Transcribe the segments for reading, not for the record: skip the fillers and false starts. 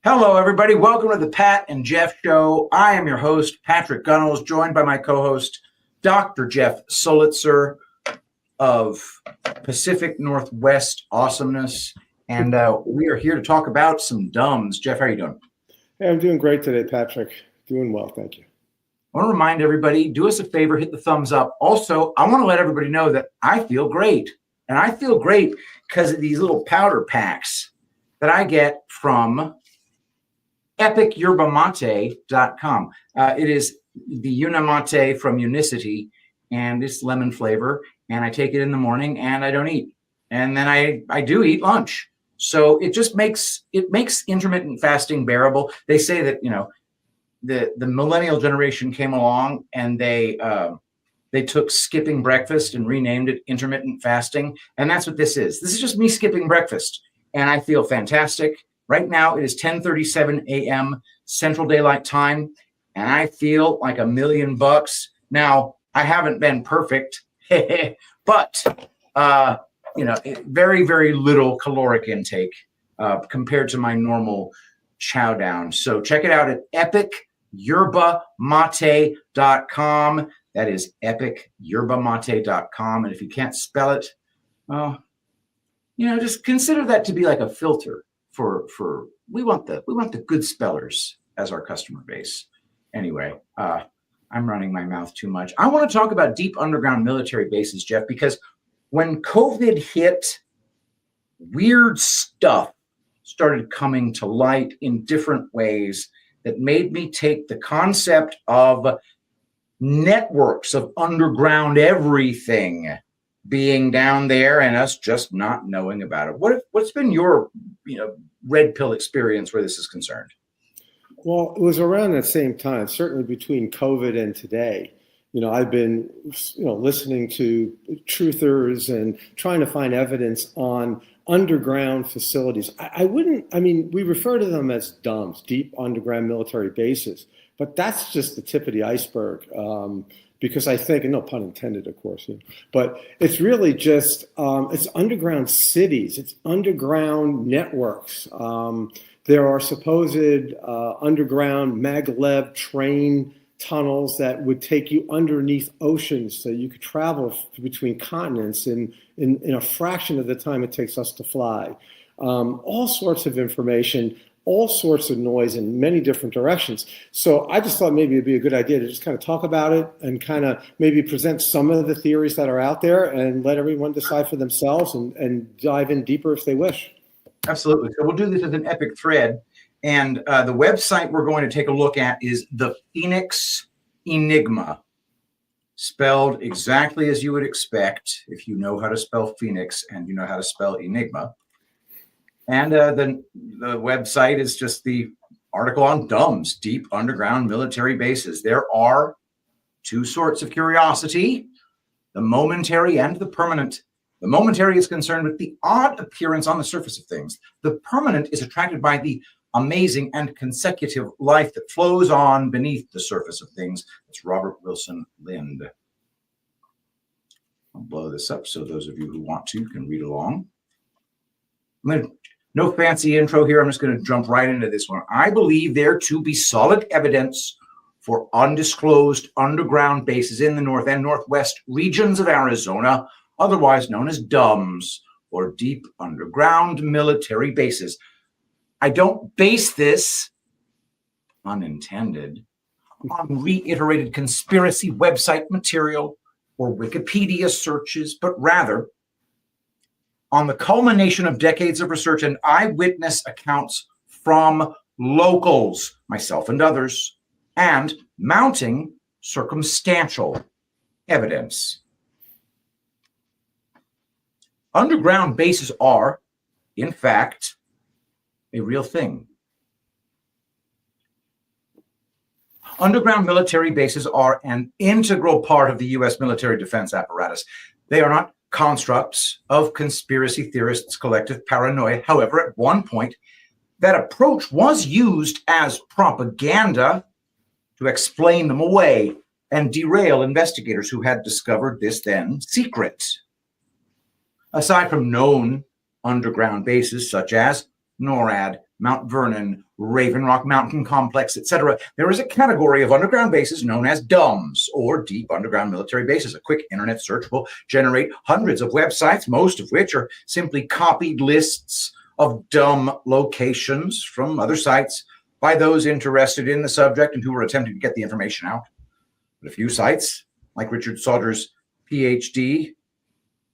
Hello, everybody. Welcome to the Pat and Jeff Show. I am your host, Patrick Gunnels, joined by my co-host, Dr. Jeff Solitzer of Pacific Northwest Awesomeness. And we are here to talk about some dumbs. Jeff, how are you doing? Hey, I'm doing great today, Patrick. Doing well, thank you. I want to remind everybody, do us a favor, hit the thumbs up. Also, I want to let everybody know that I feel great. And I feel great because of these little powder packs that I get from epicyerba-mate.com. It is the Unamate from Unicity, and it's lemon flavor. And I take it in the morning, and I don't eat. And then I do eat lunch. So it just makes intermittent fasting bearable. They say that the millennial generation came along and they took skipping breakfast and renamed it intermittent fasting, and that's what this is. This is just me skipping breakfast, and I feel fantastic. Right now, it is 10:37 a.m. Central Daylight Time, and I feel like $1,000,000. Now, I haven't been perfect, but very, very little caloric intake compared to my normal chow down. So check it out at epicyerba-mate.com. That is epicyerba-mate.com. And if you can't spell it, well, just consider that to be like a filter. For we want the good spellers as our customer base. Anyway, I'm running my mouth too much. I want to talk about deep underground military bases, Jeff, because when COVID hit, weird stuff started coming to light in different ways that made me take the concept of networks of underground everything being down there and us just not knowing about it. What's been your red pill experience where this is concerned? Well, it was around that same time, certainly between COVID and today. I've been listening to truthers and trying to find evidence on underground facilities. We refer to them as DUMBs, deep underground military bases, but that's just the tip of the iceberg. Because I think, and no pun intended, of course, but it's really just, it's underground cities, it's underground networks. There are supposed underground maglev train tunnels that would take you underneath oceans so you could travel between continents in a fraction of the time it takes us to fly. All sorts of information, all sorts of noise in many different directions. So I just thought maybe it'd be a good idea to just kind of talk about it and kind of maybe present some of the theories that are out there and let everyone decide for themselves and dive in deeper if they wish. Absolutely. So we'll do this as an epic thread. And the website we're going to take a look at is the Phoenix Enigma, spelled exactly as you would expect if you know how to spell Phoenix and you know how to spell Enigma. And the website is just the article on DUMBs, deep underground military bases. There are two sorts of curiosity, the momentary and the permanent. The momentary is concerned with the odd appearance on the surface of things. The permanent is attracted by the amazing and consecutive life that flows on beneath the surface of things. It's Robert Wilson Lind. I'll blow this up so those of you who want to can read along. No fancy intro here. I'm just going to jump right into this one. I believe there to be solid evidence for undisclosed underground bases in the north and northwest regions of Arizona, otherwise known as DUMBs, or deep underground military bases. I don't base this, unintended, on reiterated conspiracy website material or Wikipedia searches, but rather on the culmination of decades of research and eyewitness accounts from locals, myself and others, and mounting circumstantial evidence. Underground bases are, in fact, a real thing. Underground military bases are an integral part of the U.S. military defense apparatus. They are not constructs of conspiracy theorists' collective paranoia. However, at one point, that approach was used as propaganda to explain them away and derail investigators who had discovered this then secret. Aside from known underground bases such as NORAD, Mount Vernon, Raven Rock Mountain Complex, etc. There is a category of underground bases known as DUMBs, or Deep Underground Military Bases. A quick internet search will generate hundreds of websites, most of which are simply copied lists of dumb locations from other sites by those interested in the subject and who are attempting to get the information out. But a few sites, like Richard Sauder's PhD,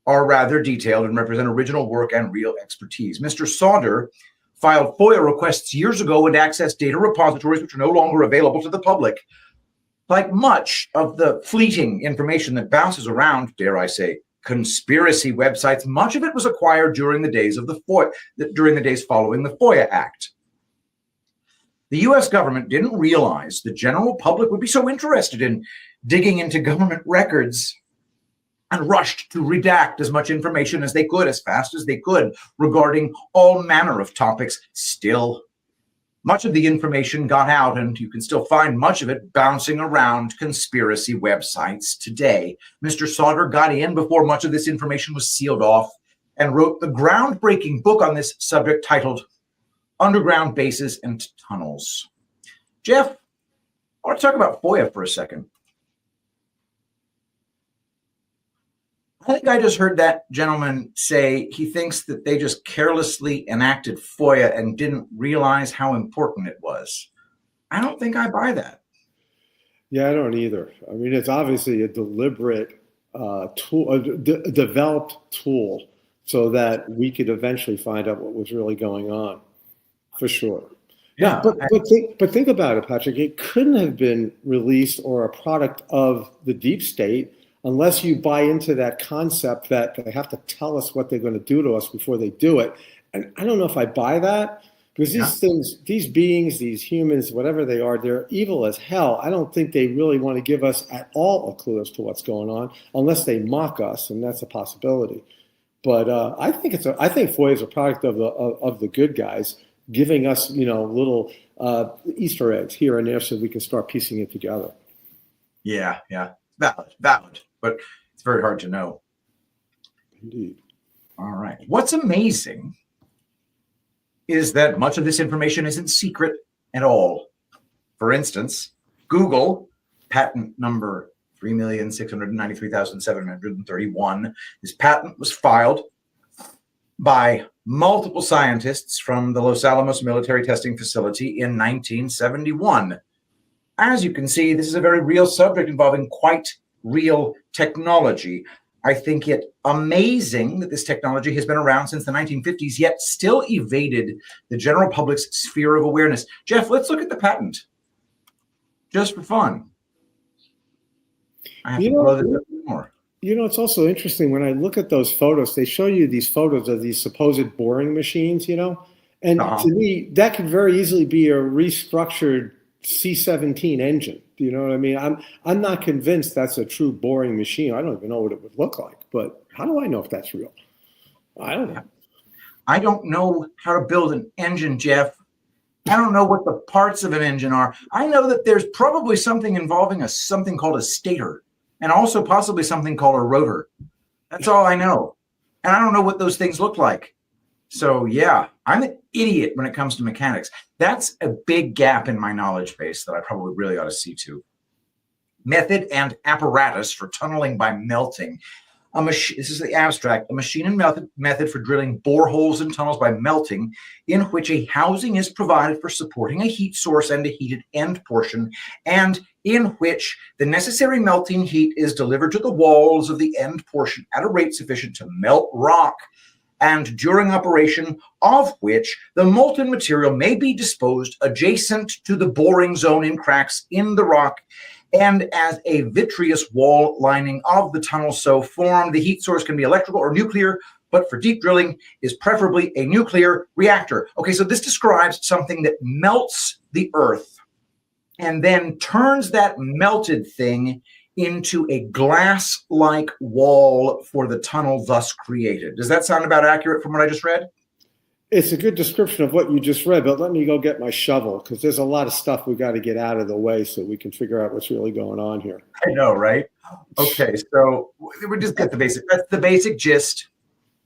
are rather detailed and represent original work and real expertise. Mr. Sauder filed FOIA requests years ago and accessed data repositories which are no longer available to the public. Like much of the fleeting information that bounces around, dare I say, conspiracy websites, much of it was acquired during the days of during the days following the FOIA Act. The US government didn't realize the general public would be so interested in digging into government records and rushed to redact as much information as they could, as fast as they could, regarding all manner of topics. Still, much of the information got out, and you can still find much of it bouncing around conspiracy websites today. Mr. Sauder got in before much of this information was sealed off and wrote the groundbreaking book on this subject titled Underground Bases and Tunnels. Jeff, I want to talk about FOIA for a second. I think I just heard that gentleman say he thinks that they just carelessly enacted FOIA and didn't realize how important it was. I don't think I buy that. Yeah, I don't either. I mean, it's obviously a deliberate tool, a developed tool, so that we could eventually find out what was really going on, for sure. Yeah, but think about it, Patrick. It couldn't have been released or a product of the deep state unless you buy into that concept that they have to tell us what they're going to do to us before they do it. And I don't know if I buy that, because these things, these beings, these humans, whatever they are, they're evil as hell. I don't think they really want to give us at all a clue as to what's going on, unless they mock us, and that's a possibility. But I think FOIA is a product of the good guys, giving us, little Easter eggs here and there so we can start piecing it together. Yeah, valid, but it's very hard to know. Indeed. All right. What's amazing is that much of this information isn't secret at all. For instance, Google, patent number 3,693,731, this patent was filed by multiple scientists from the Los Alamos Military Testing Facility in 1971. As you can see, this is a very real subject involving quite real technology. I think it amazing that this technology has been around since the 1950s, yet still evaded the general public's sphere of awareness. Jeff, let's look at the patent, just for fun. I have to blow this up more. It's also interesting when I look at those photos, they show you these photos of these supposed boring machines, and to me, that could very easily be a restructured C-17 engine. Do you know what I mean? I'm not convinced that's a true boring machine. I don't even know what it would look like, but how do I know if that's real? I don't know. I don't know how to build an engine, Jeff. I don't know what the parts of an engine are. I know that there's probably something involving something called a stator, and also possibly something called a rotor. That's all I know. And I don't know what those things look like. So yeah, I'm an idiot when it comes to mechanics. That's a big gap in my knowledge base that I probably really ought to see to. Method and apparatus for tunneling by melting. This is the abstract. A machine and method for drilling boreholes and tunnels by melting, in which a housing is provided for supporting a heat source and a heated end portion, and in which the necessary melting heat is delivered to the walls of the end portion at a rate sufficient to melt rock, and during operation of which the molten material may be disposed adjacent to the boring zone in cracks in the rock, and as a vitreous wall lining of the tunnel so formed. The heat source can be electrical or nuclear, but for deep drilling is preferably a nuclear reactor. Okay, so this describes something that melts the earth and then turns that melted thing into a glass-like wall for the tunnel thus created. Does that sound about accurate from what I just read? It's a good description of what you just read, but let me go get my shovel, because there's a lot of stuff we got to get out of the way so we can figure out what's really going on here. I know, right? Okay, so we just get the basic. That's the basic gist,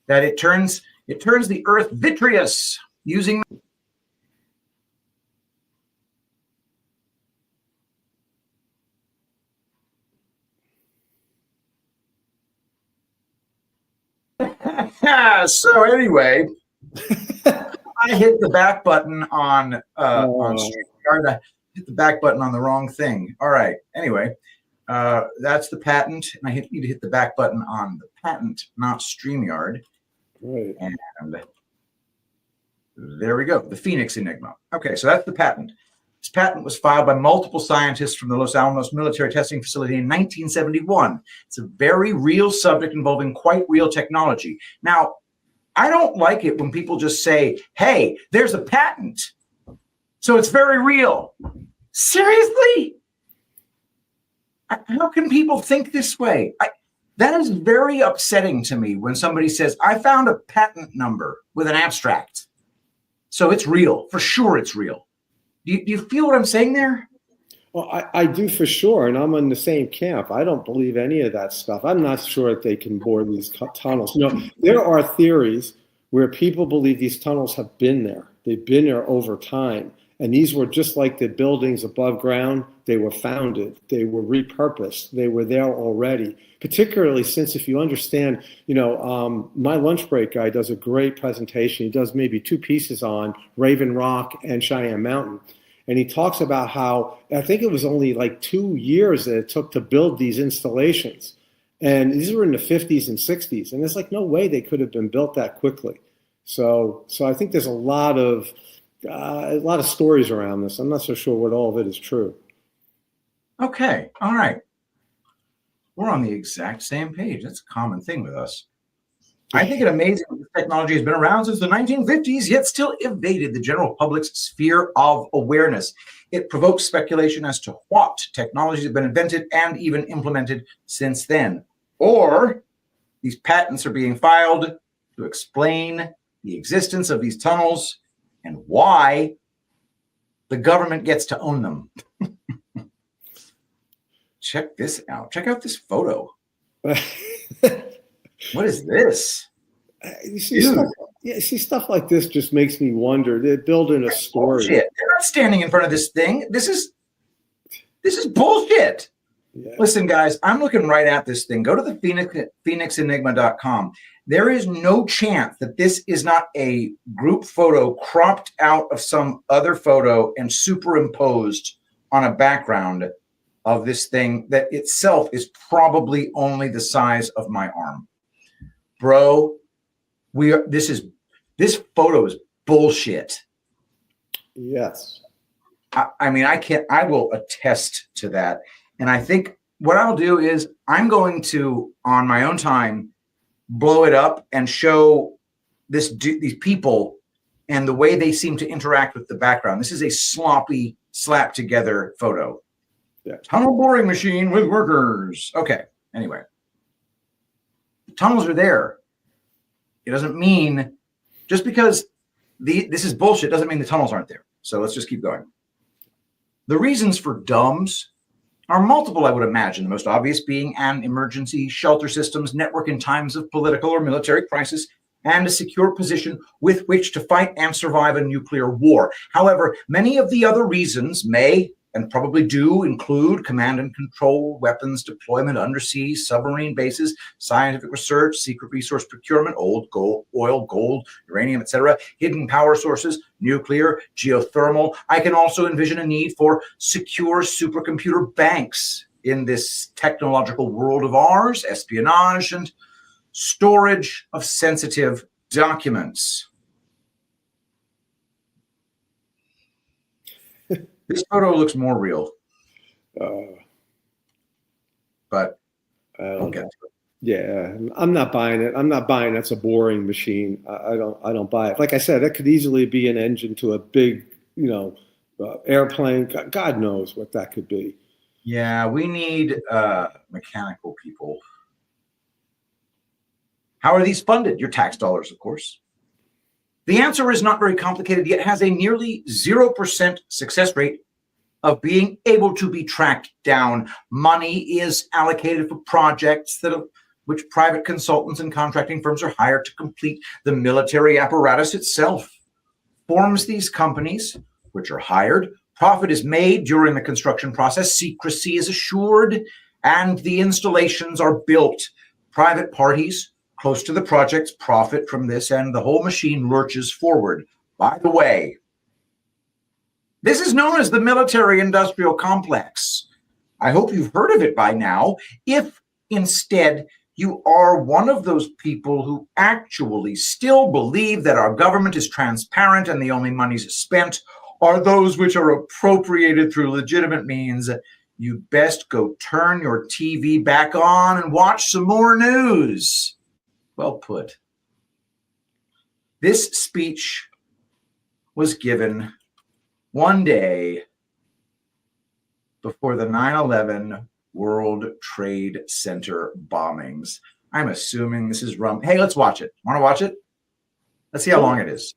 that it turns the earth vitreous using So anyway, I hit the back button on StreamYard. I hit the back button on the wrong thing. All right. Anyway, that's the patent, and I need to hit the back button on the patent, not StreamYard. Right. And there we go. The Phoenix Enigma. Okay, so that's the patent. This patent was filed by multiple scientists from the Los Alamos Military Testing Facility in 1971. It's a very real subject involving quite real technology. Now, I don't like it when people just say, hey, there's a patent, so it's very real. Seriously? How can people think this way? That is very upsetting to me when somebody says, I found a patent number with an abstract, so it's real. For sure it's real. Do you feel what I'm saying there? Well, I do for sure, and I'm in the same camp. I don't believe any of that stuff. I'm not sure that they can bore these tunnels. You know, there are theories where people believe these tunnels have been there. They've been there over time, and these were just like the buildings above ground. They were founded. They were repurposed. They were there already, particularly since if you understand, you know, my lunch break guy does a great presentation. He does maybe 2 pieces on Raven Rock and Cheyenne Mountain. And he talks about how, I think it was only like 2 years that it took to build these installations. And these were in the 50s and 60s. And there's like no way they could have been built that quickly. So I think there's a lot of stories around this. I'm not so sure what all of it is true. Okay. All right. We're on the exact same page. That's a common thing with us. I think it amazing that this technology has been around since the 1950s, yet still evaded the general public's sphere of awareness. It provokes speculation as to what technologies have been invented and even implemented since then. Or these patents are being filed to explain the existence of these tunnels and why the government gets to own them. Check this out. Check out this photo. What is this? You see stuff like this just makes me wonder. They're building a story. Bullshit. They're not standing in front of this thing. This is bullshit. Yeah. Listen, guys, I'm looking right at this thing. Go to the phoenixenigma.com. There is no chance that this is not a group photo cropped out of some other photo and superimposed on a background of this thing that itself is probably only the size of my arm. Bro, this photo is bullshit. Yes. I mean, I will attest to that. And I think what I'll do is I'm going to, on my own time, blow it up and show these people and the way they seem to interact with the background. This is a sloppy, slapped together photo. Yeah. Tunnel boring machine with workers. Okay. Anyway. Tunnels are there. It doesn't mean just because this is bullshit doesn't mean the tunnels aren't there. So let's just keep going. The reasons for DUMBs are multiple, I would imagine. The most obvious being an emergency shelter systems network in times of political or military crisis and a secure position with which to fight and survive a nuclear war. However, many of the other reasons may and probably do include command and control, weapons deployment, undersea, submarine bases, scientific research, secret resource procurement, oil, gold, uranium, etc., hidden power sources, nuclear, geothermal. I can also envision a need for secure supercomputer banks in this technological world of ours, espionage, and storage of sensitive documents. This photo looks more real, but I'll get to it. Yeah, I'm not buying it. I'm not buying that's a boring machine. I don't buy it. Like I said, that could easily be an engine to a big, airplane. God knows what that could be. Yeah, we need mechanical people. How are these funded? Your tax dollars, of course. The answer is not very complicated, yet has a nearly 0% success rate of being able to be tracked down. Money is allocated for projects which private consultants and contracting firms are hired to complete. The military apparatus itself forms these companies, which are hired. Profit is made during the construction process. Secrecy is assured, and the installations are built. Private parties close to the projects profit from this, and the whole machine lurches forward. By the way, this is known as the military-industrial complex. I hope you've heard of it by now. If instead you are one of those people who actually still believe that our government is transparent and the only monies spent are those which are appropriated through legitimate means, you best go turn your TV back on and watch some more news. Well put. This speech was given one day before the 9/11 World Trade Center bombings. I'm assuming this is rum. Hey, let's watch it. Want to watch it? Let's see how long it is.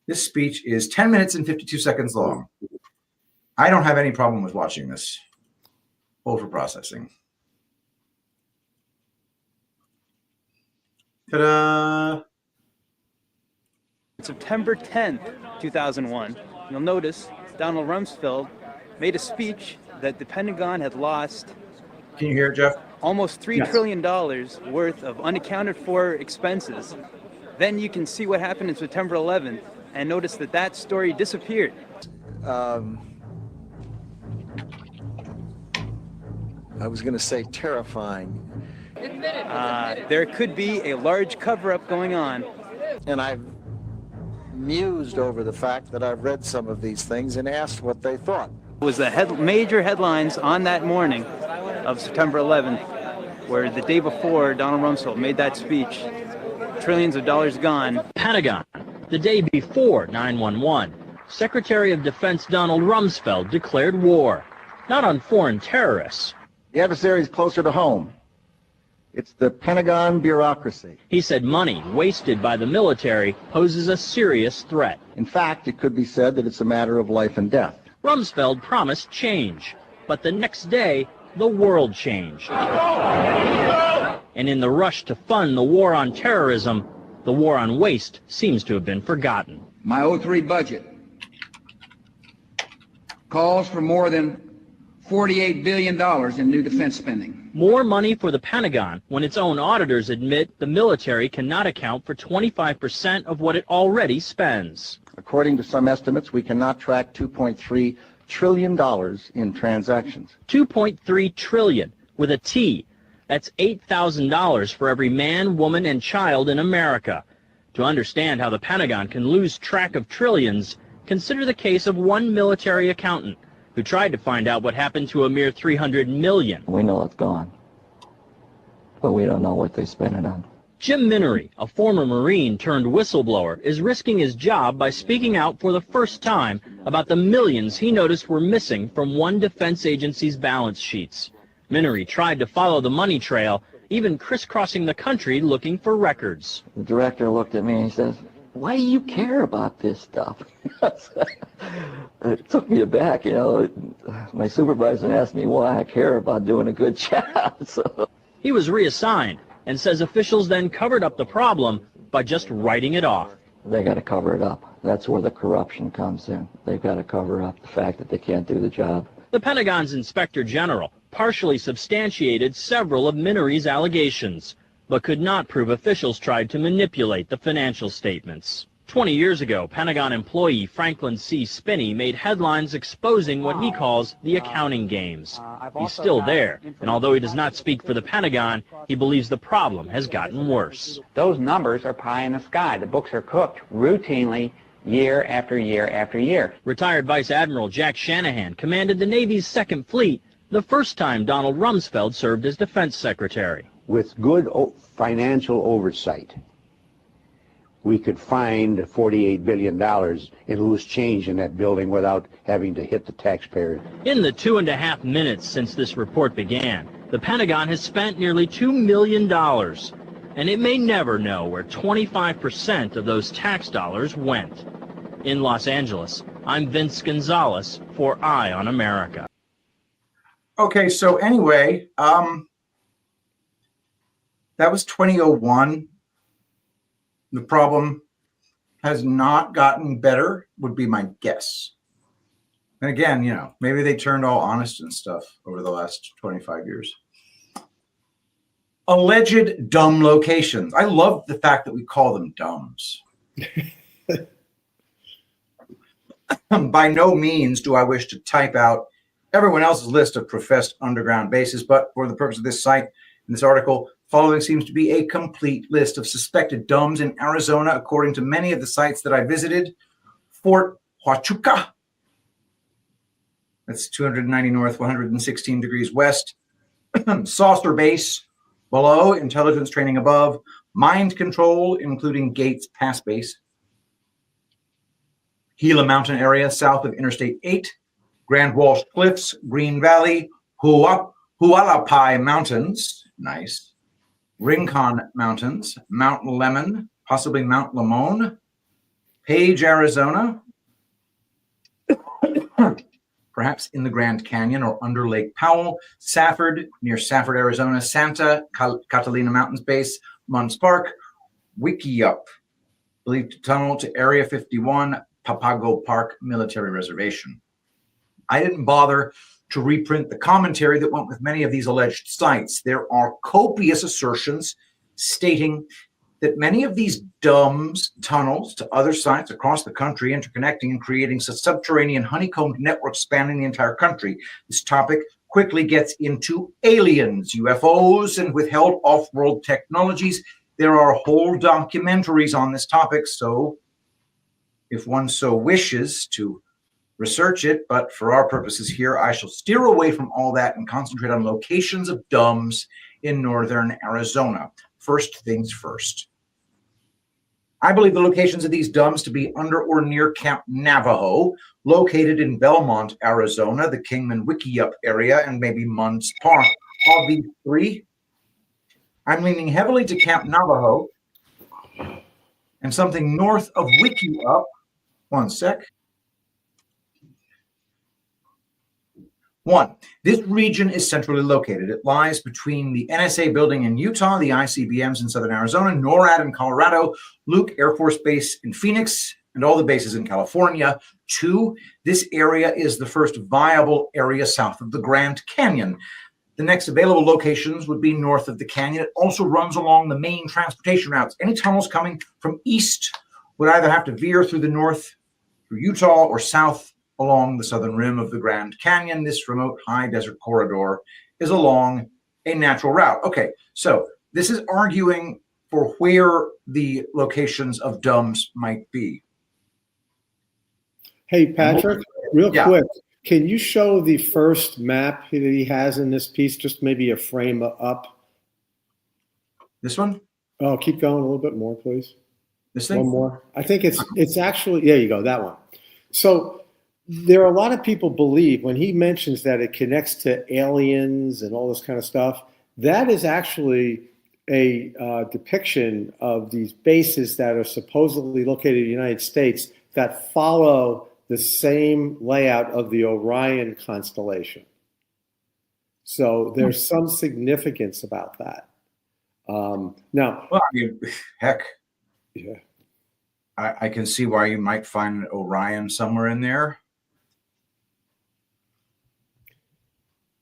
This speech is 10 minutes and 52 seconds long. I don't have any problem with watching this. Hold for processing. Ta-da! September 10th, 2001, you'll notice Donald Rumsfeld made a speech that the Pentagon had lost. Can you hear it, Jeff? Almost $3 trillion worth of unaccounted for expenses. Then you can see what happened in September 11th and notice that that story disappeared. I was going to say terrifying. There could be a large cover-up going on. And I've mused over the fact that I've read some of these things and asked what they thought. It was the major headlines on that morning of September 11th, where the day before Donald Rumsfeld made that speech, trillions of dollars gone. Pentagon, the day before 9/11, Secretary of Defense Donald Rumsfeld declared war, not on foreign terrorists. The adversary is closer to home. It's the Pentagon bureaucracy. He said money wasted by the military poses a serious threat. In fact, it could be said that it's a matter of life and death. Rumsfeld promised change, but the next day, the world changed. And in the rush to fund the war on terrorism, the war on waste seems to have been forgotten. My 03 budget calls for more than $48 billion in new defense spending. More money for the Pentagon when its own auditors admit the military cannot account for 25% of what it already spends. According to some estimates, we cannot track $2.3 trillion in transactions. 2.3 trillion with a T. That's $8,000 for every man, woman, and child in America. To understand how the Pentagon can lose track of trillions, consider the case of one military accountant who tried to find out what happened to a mere 300 million. We know it's gone, but we don't know what they spent it on. Jim Minery, a former Marine turned whistleblower, is risking his job by speaking out for the first time about the millions he noticed were missing from one defense agency's balance sheets. Minery tried to follow the money trail, even crisscrossing the country looking for records. The director looked at me and he says, "Why do you care about this stuff?" It took me aback, you know. My supervisor asked me why I care about doing a good job. So he was reassigned and says officials then covered up the problem by just writing it off. they got to cover it up. That's where the corruption comes in. They've got to cover up the fact that they can't do the job. The Pentagon's Inspector General partially substantiated several of Minery's allegations, but could not prove officials tried to manipulate the financial statements. 20 years ago, Pentagon employee Franklin C. Spinney made headlines exposing what he calls the accounting games. He's still there, and although he does not speak for the Pentagon, he believes the problem has gotten worse. Those numbers are pie in the sky. The books are cooked routinely year after year after year. Retired Vice Admiral Jack Shanahan commanded the Navy's Second Fleet the first time Donald Rumsfeld served as Defense Secretary. With good financial oversight, we could find $48 billion in loose change in that building without having to hit the taxpayer. In the 2.5 minutes since this report began, the Pentagon has spent nearly $2 million, and it may never know where 25% of those tax dollars went. In Los Angeles, I'm Vince Gonzalez for Eye on America. Okay, so anyway, that was 2001. The problem has not gotten better, would be my guess. And again, you know, maybe they turned all honest and stuff over the last 25 years. Alleged dumb locations. I love the fact that we call them dumbs. By no means do I wish to type out everyone else's list of professed underground bases, but for the purpose of this site and this article, following seems to be a complete list of suspected dumbs in Arizona, according to many of the sites that I visited. Fort Huachuca, that's 290 north, 116 degrees west. Saucer Base below, intelligence training above, mind control, including Gates Pass Base. Gila Mountain area south of Interstate 8, Grand Walsh Cliffs, Green Valley, Hualapai Mountains, nice. Rincon Mountains, Mount Lemon, possibly Mount Limon, Page, Arizona, perhaps in the Grand Canyon or under Lake Powell, Safford, near Safford, Arizona, Santa Catalina Mountains Base, Munns Park, Wickiup, believed to tunnel to Area 51, Papago Park Military Reservation. I didn't bother to reprint the commentary that went with many of these alleged sites. There are copious assertions stating that many of these dumbs tunnels to other sites across the country, interconnecting and creating a subterranean honeycombed network spanning the entire country. This topic quickly gets into aliens, UFOs, and withheld off-world technologies. There are whole documentaries on this topic, so if one so wishes to research it, but for our purposes here, I shall steer away from all that and concentrate on locations of dumbs in northern Arizona. First things first. I believe the locations of these dumbs to be under or near Camp Navajo, located in Belmont, Arizona, the Kingman Wickiup area, and maybe Munns Park. Of these three, I'm leaning heavily to Camp Navajo and something north of Wickiup. One sec. One, this region is centrally located. It lies between the NSA building in Utah, the ICBMs in southern Arizona, NORAD in Colorado, Luke Air Force Base in Phoenix, and all the bases in California. Two, this area is the first viable area south of the Grand Canyon. The next available locations would be north of the canyon. It also runs along the main transportation routes. Any tunnels coming from east would either have to veer through the north, through Utah, or south along the southern rim of the Grand Canyon. This remote high desert corridor is along a natural route. Okay, so this is arguing for where the locations of dumbs might be. Hey, Patrick, real quick, can you show the first map that he has in this piece, just maybe a frame up? This one? Oh, keep going a little bit more, please. This thing? One more. I think it's actually, there you go, that one. So there are a lot of people believe when he mentions that it connects to aliens and all this kind of stuff, that is actually a depiction of these bases that are supposedly located in the United States that follow the same layout of the Orion constellation. So there's some significance about that. Now, well, I mean, heck, yeah, I can see why you might find Orion somewhere in there.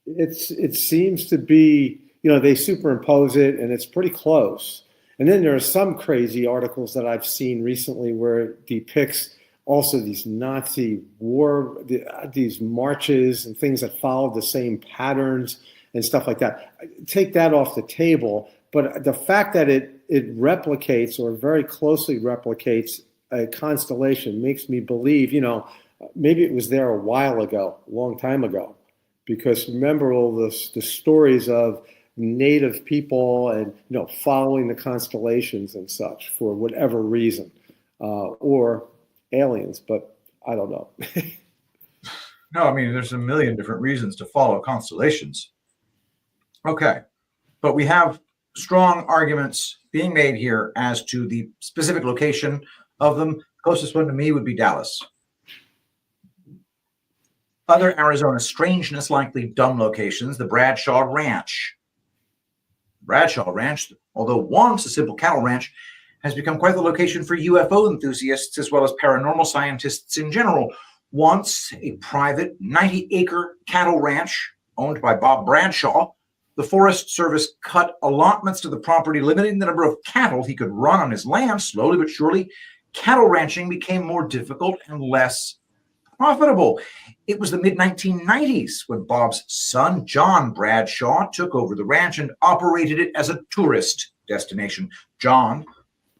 It seems to be, you know, they superimpose it and it's pretty close. And then there are some crazy articles that I've seen recently where it depicts also these Nazi war, these marches and things that follow the same patterns and stuff like that. Take that off the table. But the fact that it replicates or very closely replicates a constellation makes me believe, you know, maybe it was there a while ago, a long time ago. Because remember all the stories of native people and, you know, following the constellations and such for whatever reason, or aliens, but I don't know. No, I mean, there's a million different reasons to follow constellations. Okay, but we have strong arguments being made here as to the specific location of them. Closest one to me would be Dallas. Other Arizona strangeness, likely dumb locations, the Bradshaw Ranch. Bradshaw Ranch, although once a simple cattle ranch, has become quite the location for UFO enthusiasts as well as paranormal scientists in general. Once a private 90-acre cattle ranch owned by Bob Bradshaw, the Forest Service cut allotments to the property, limiting the number of cattle he could run on his land. Slowly but surely, cattle ranching became more difficult and less profitable. It was the mid-1990s when Bob's son, John Bradshaw, took over the ranch and operated it as a tourist destination. John,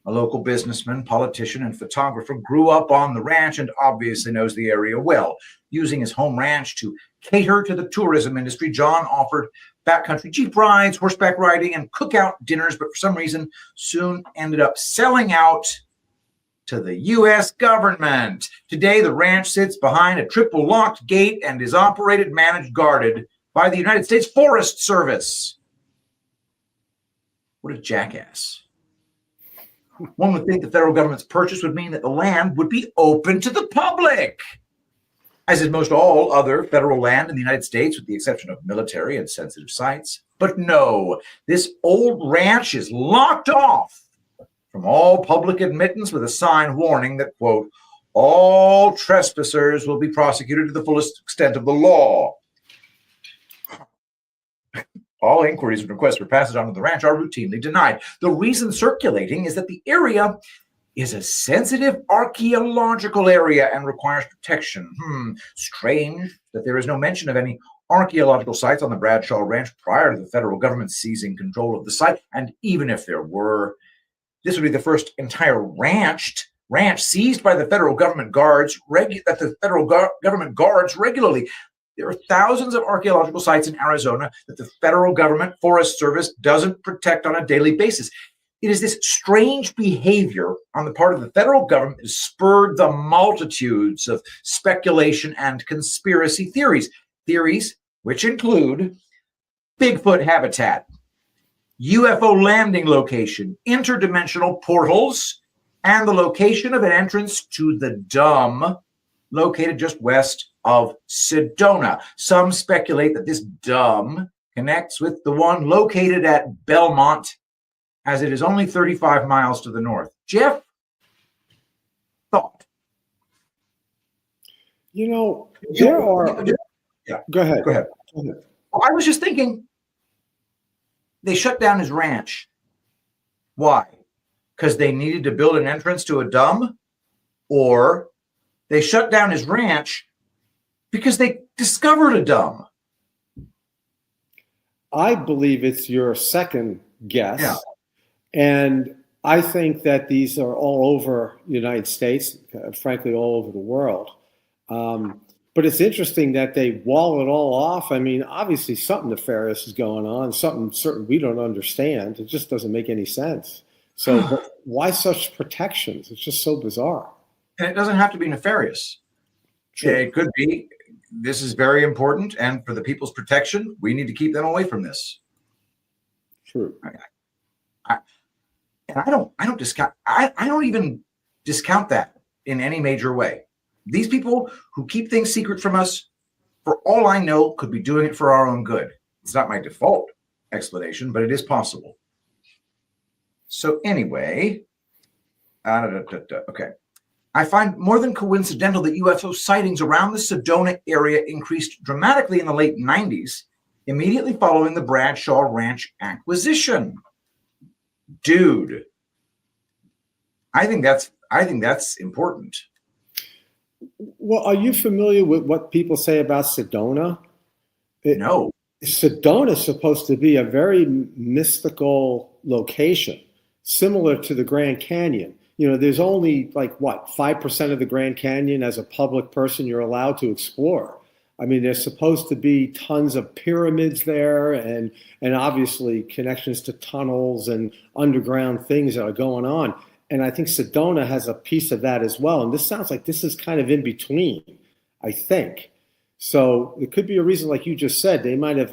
a local businessman, politician, and photographer, grew up on the ranch and obviously knows the area well. Using his home ranch to cater to the tourism industry, John offered backcountry jeep rides, horseback riding, and cookout dinners, but for some reason soon ended up selling out to the U.S. government. Today, the ranch sits behind a triple locked gate and is operated, managed, guarded by the United States Forest Service. What a jackass. One would think the federal government's purchase would mean that the land would be open to the public, as is most all other federal land in the United States, with the exception of military and sensitive sites. But no, this old ranch is locked off from all public admittance with a sign warning that, quote, all trespassers will be prosecuted to the fullest extent of the law. All inquiries and requests for passage onto the ranch are routinely denied. The reason circulating is that the area is a sensitive archaeological area and requires protection. Strange that there is no mention of any archaeological sites on the Bradshaw Ranch prior to the federal government seizing control of the site. And even if there were, this would be the first entire ranch seized by the federal government guards regularly. There are thousands of archaeological sites in Arizona that the federal government Forest Service doesn't protect on a daily basis. It is this strange behavior on the part of the federal government that has spurred the multitudes of speculation and conspiracy theories. Theories which include Bigfoot habitat, UFO landing location, interdimensional portals, and the location of an entrance to the Dome located just west of Sedona. Some speculate that this Dome connects with the one located at Belmont, as it is only 35 miles to the north. Jeff, thought? You know, there are... Yeah. Go ahead. Go ahead. I was just thinking, they shut down his ranch. Why? Because they needed to build an entrance to a Dome? Or they shut down his ranch because they discovered a Dome? I believe it's your second guess. Yeah. And I think that these are all over the United States, frankly, all over the world. But it's interesting that they wall it all off. I mean, obviously something nefarious is going on, something certain we don't understand. It just doesn't make any sense. So but why such protections? It's just so bizarre. And it doesn't have to be nefarious. True. It could be, this is very important, and for the people's protection, we need to keep them away from this. True. I don't even discount that in any major way. These people who keep things secret from us, for all I know, could be doing it for our own good. It's not my default explanation, but it is possible. So anyway, okay. I find more than coincidental that UFO sightings around the Sedona area increased dramatically in the late 90s, immediately following the Bradshaw Ranch acquisition. Dude, I think that's important. Well, are you familiar with what people say about Sedona? No. Sedona is supposed to be a very mystical location, similar to the Grand Canyon. You know, there's only 5% of the Grand Canyon as a public person you're allowed to explore. I mean, there's supposed to be tons of pyramids there and obviously connections to tunnels and underground things that are going on. And I think Sedona has a piece of that as well. And this sounds like this is kind of in between, I think. So it could be a reason, like you just said, they might have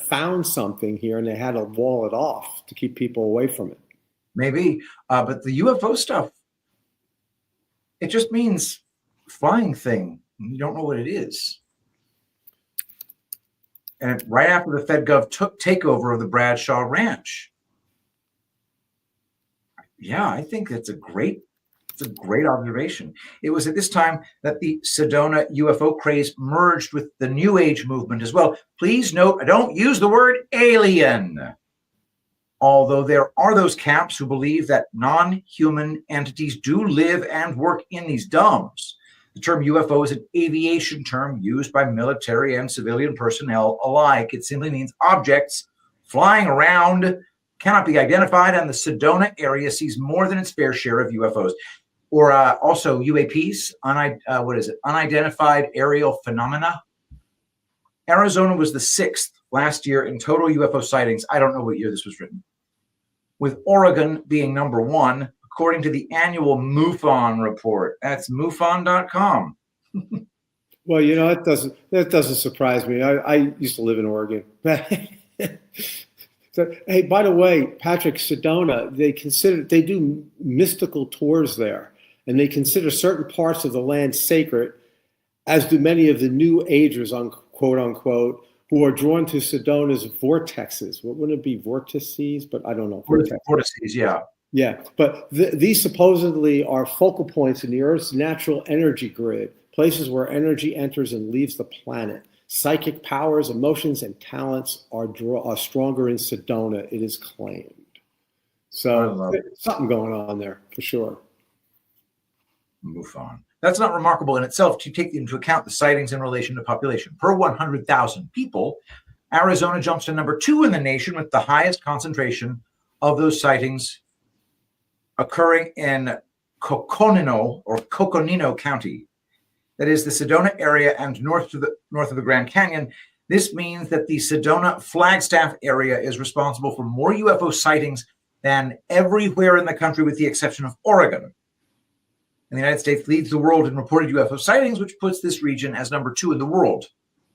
found something here and they had to wall it off to keep people away from it. Maybe. But the UFO stuff, it just means flying thing. You don't know what it is. And right after the FedGov took takeover of the Bradshaw Ranch. Yeah, I think that's a great It's a great observation. It was at this time that the Sedona UFO craze merged with the New Age movement as well. Please note, I don't use the word alien. Although there are those camps who believe that non-human entities do live and work in these domes. The term UFO is an aviation term used by military and civilian personnel alike. It simply means objects flying around, cannot be identified, and the Sedona area sees more than its fair share of UFOs. Or also UAPs, unidentified aerial phenomena. Arizona was the 6th last year in total UFO sightings. I don't know what year this was written, with Oregon being number 1, according to the annual MUFON report. That's MUFON.com. Well, you know, that doesn't surprise me. I used to live in Oregon. So, hey, by the way, Patrick, Sedona, they do mystical tours there, and they consider certain parts of the land sacred, as do many of the New Agers, quote unquote, who are drawn to Sedona's vortexes. What would it be, vortices? But I don't know. Vortices, yeah. Yeah, but these supposedly are focal points in the Earth's natural energy grid, places where energy enters and leaves the planet. Psychic powers, emotions, and talents are stronger in Sedona, it is claimed. So something going on there for sure. MUFON. That's not remarkable in itself to take into account the sightings in relation to population. Per 100,000 people, Arizona jumps to number 2 in the nation with the highest concentration of those sightings occurring in Coconino County. That is the Sedona area and north of the Grand Canyon. This means that the Sedona Flagstaff area is responsible for more UFO sightings than everywhere in the country, with the exception of Oregon. And the United States leads the world in reported UFO sightings, which puts this region as number 2 in the world.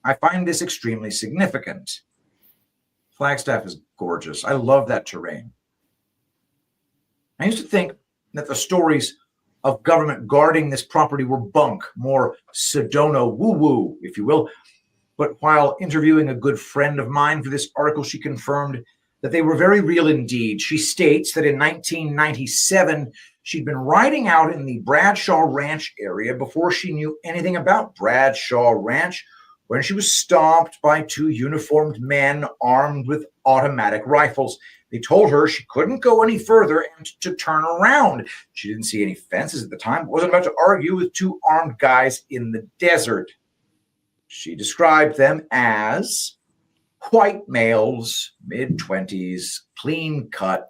I find this extremely significant. Flagstaff is gorgeous. I love that terrain. I used to think that the stories of government guarding this property were bunk, more Sedona woo-woo, if you will. But while interviewing a good friend of mine for this article, she confirmed that they were very real indeed. She states that in 1997, she'd been riding out in the Bradshaw Ranch area before she knew anything about Bradshaw Ranch, when she was stopped by 2 uniformed men armed with automatic rifles. They told her she couldn't go any further and to turn around. She didn't see any fences at the time, wasn't about to argue with 2 armed guys in the desert. She described them as white males, mid-20s, clean-cut,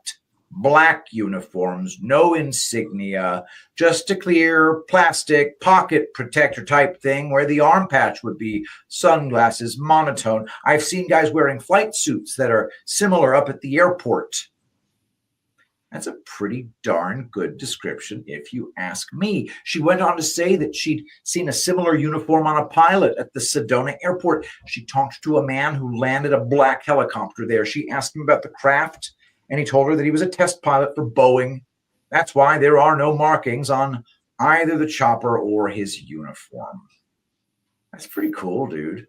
black uniforms, no insignia, just a clear plastic pocket protector type thing where the arm patch would be, sunglasses, monotone. I've seen guys wearing flight suits that are similar up at the airport. That's a pretty darn good description, if you ask me. She went on to say that she'd seen a similar uniform on a pilot at the Sedona airport. She talked to a man who landed a black helicopter there. She asked him about the craft, and he told her that he was a test pilot for Boeing. That's why there are no markings on either the chopper or his uniform. That's pretty cool, dude.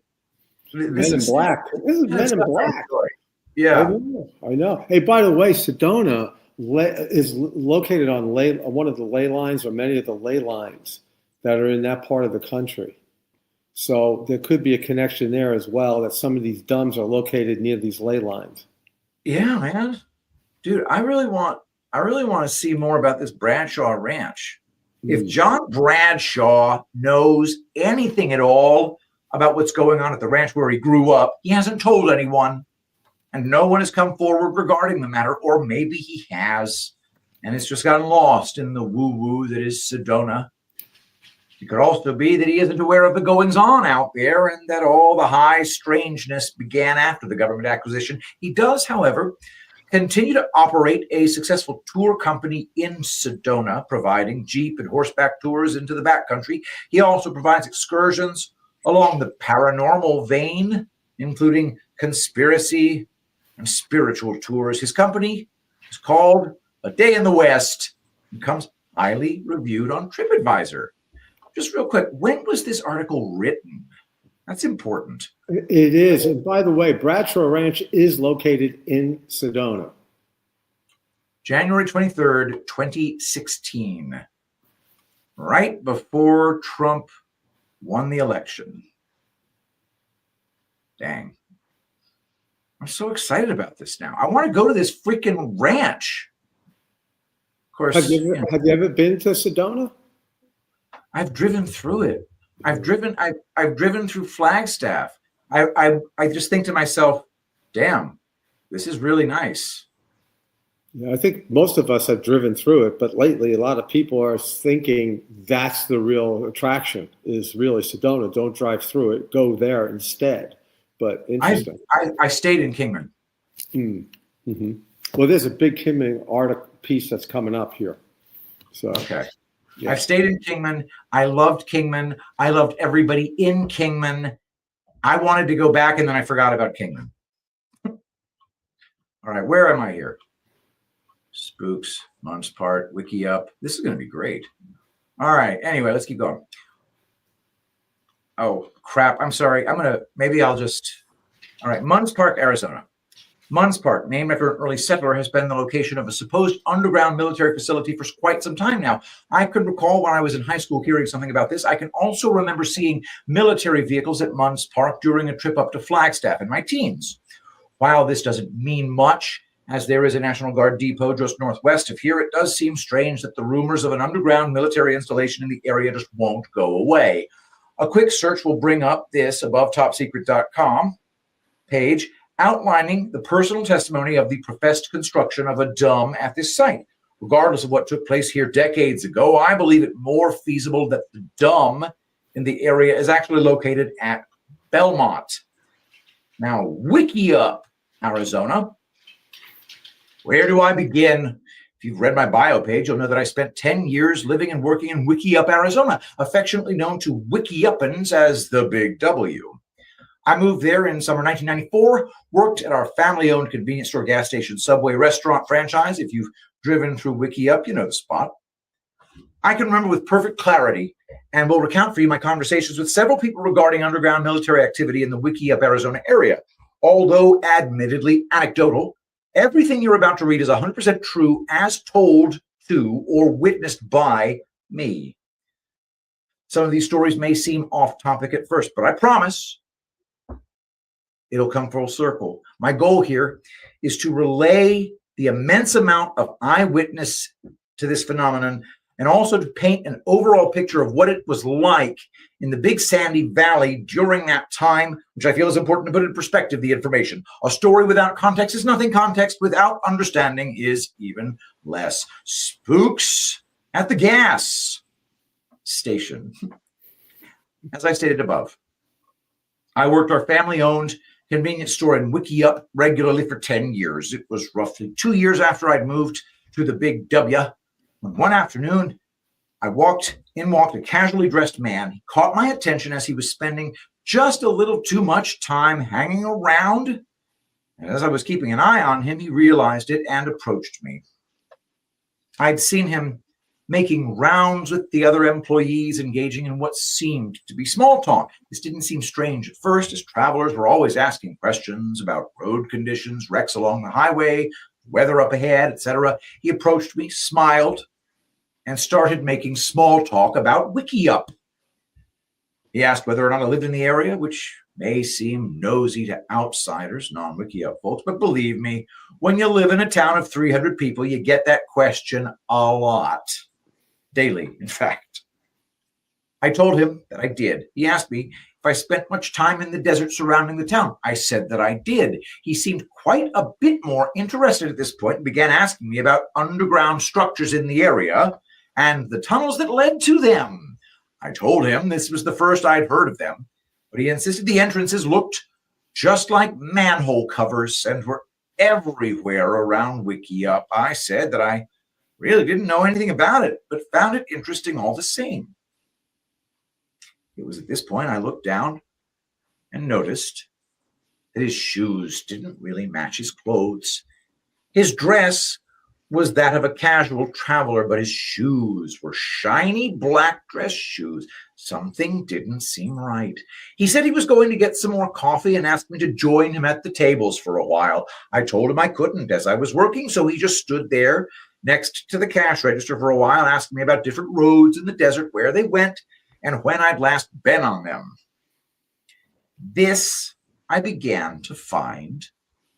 Men in Black. This is Men in Black. Yeah. I know. Hey, by the way, Sedona is located on one of the ley lines, or many of the ley lines that are in that part of the country. So there could be a connection there as well, that some of these domes are located near these ley lines. Yeah, man. Dude, I really want to see more about this Bradshaw Ranch. If John Bradshaw knows anything at all about what's going on at the ranch where he grew up, he hasn't told anyone, and no one has come forward regarding the matter, or maybe he has, and it's just gotten lost in the woo-woo that is Sedona. It could also be that he isn't aware of the goings-on out there, and that all the high strangeness began after the government acquisition. He does, however, continue to operate a successful tour company in Sedona, providing jeep and horseback tours into the backcountry. He also provides excursions along the paranormal vein, including conspiracy and spiritual tours. His company is called A Day in the West and comes highly reviewed on TripAdvisor. Just real quick, when was this article written? That's important. It is. And by the way, Bradshaw Ranch is located in Sedona. January 23rd, 2016. right before Trump won the election. Dang. I'm so excited about this now. I want to go to this freaking ranch. Of course, Have you ever been to Sedona? I've driven through it. I've driven through Flagstaff. I just think to myself, damn, this is really nice. Yeah, I think most of us have driven through it, but lately a lot of people are thinking that's the real attraction, is really Sedona. Don't drive through it. Go there instead. But interesting. I stayed in Kingman. Mm-hmm. Well, there's a big Kingman article piece that's coming up here. So okay. Yeah. I've stayed in Kingman. I loved Kingman. I loved everybody in Kingman. I wanted to go back, and then I forgot about Kingman. All right, where am I here? Spooks, Munz Park, Wiki Up. This is going to be great. All right. Anyway, let's keep going. Oh, crap. I'm sorry. Maybe I'll just. All right. Munz Park, Arizona. Munz Park, named after an early settler, has been the location of a supposed underground military facility for quite some time now. I could recall when I was in high school hearing something about this. I can also remember seeing military vehicles at Munz Park during a trip up to Flagstaff in my teens. While this doesn't mean much, as there is a National Guard depot just northwest of here, it does seem strange that the rumors of an underground military installation in the area just won't go away. A quick search will bring up this abovetopsecret.com page outlining the personal testimony of the professed construction of a dome at this site. Regardless of what took place here decades ago, I believe it more feasible that the dome in the area is actually located at Belmont. Now, Wiki Up, Arizona. Where do I begin? If you've read my bio page, you'll know that I spent 10 years living and working in Wiki Up, Arizona, affectionately known to Wiki-Uppans as the Big W. I moved there in summer 1994, worked at our family-owned convenience store, gas station, Subway restaurant franchise. If you've driven through Wiki Up, you know the spot. I can remember with perfect clarity and will recount for you my conversations with several people regarding underground military activity in the Wiki Up, Arizona area. Although admittedly anecdotal, everything you're about to read is 100% true as told to or witnessed by me. Some of these stories may seem off topic at first, but I promise it'll come full circle. My goal here is to relay the immense amount of eyewitness to this phenomenon and also to paint an overall picture of what it was like in the Big Sandy Valley during that time, which I feel is important to put in perspective the information. A story without context is nothing. Context without understanding is even less. Spooks at the gas station. As I stated above, I worked our family-owned convenience store in Wiki Up regularly for 10 years. It was roughly 2 years after I'd moved to the Big W. When one afternoon, I walked a casually dressed man. He caught my attention as he was spending just a little too much time hanging around. And as I was keeping an eye on him, he realized it and approached me. I'd seen him making rounds with the other employees, engaging in what seemed to be small talk. This didn't seem strange at first, as travelers were always asking questions about road conditions, wrecks along the highway, weather up ahead, etc. He approached me, smiled, and started making small talk about Wiki Up. He asked whether or not I lived in the area, which may seem nosy to outsiders, non-Wiki Up folks, but believe me, when you live in a town of 300 people, you get that question a lot. Daily, in fact. I told him that I did. He asked me if I spent much time in the desert surrounding the town. I said that I did. He seemed quite a bit more interested at this point and began asking me about underground structures in the area and the tunnels that led to them. I told him this was the first I'd heard of them, but he insisted the entrances looked just like manhole covers and were everywhere around Wiki Up. I said that I really didn't know anything about it, but found it interesting all the same. It was at this point I looked down and noticed that his shoes didn't really match his clothes. His dress was that of a casual traveler, but his shoes were shiny black dress shoes. Something didn't seem right. He said he was going to get some more coffee and asked me to join him at the tables for a while. I told him I couldn't as I was working, so he just stood there next to the cash register for a while, asking me about different roads in the desert, where they went, and when I'd last been on them. This I began to find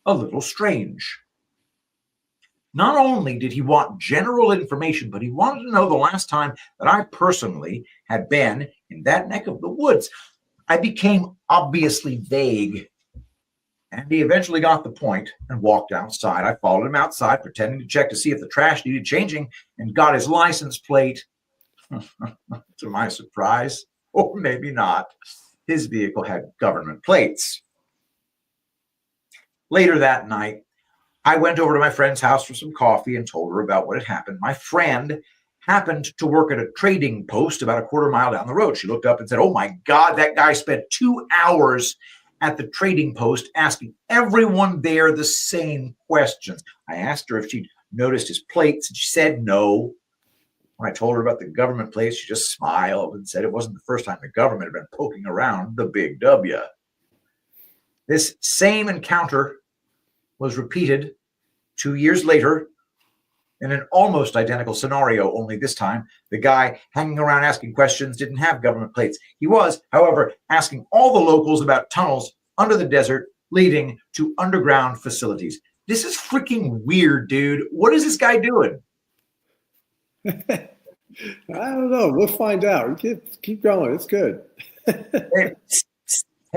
a little strange. Not only did he want general information, but he wanted to know the last time that I personally had been in that neck of the woods. I became obviously vague, and he eventually got the point and walked outside. I followed him outside, pretending to check to see if the trash needed changing, and got his license plate. To my surprise, or maybe not, his vehicle had government plates. Later that night, I went over to my friend's house for some coffee and told her about what had happened. My friend happened to work at a trading post about a quarter-mile down the road. She looked up and said, "Oh my God, that guy spent 2 hours at the trading post asking everyone there the same questions." I asked her if she'd noticed his plates, and she said no. When I told her about the government plates, she just smiled and said it wasn't the first time the government had been poking around the big W. This same encounter was repeated 2 years later in an almost identical scenario, only this time the guy hanging around asking questions didn't have government plates. He was, however, asking all the locals about tunnels under the desert leading to underground facilities. This is freaking weird, dude. What is this guy doing? I don't know. We'll find out. Keep going. It's good. Hey,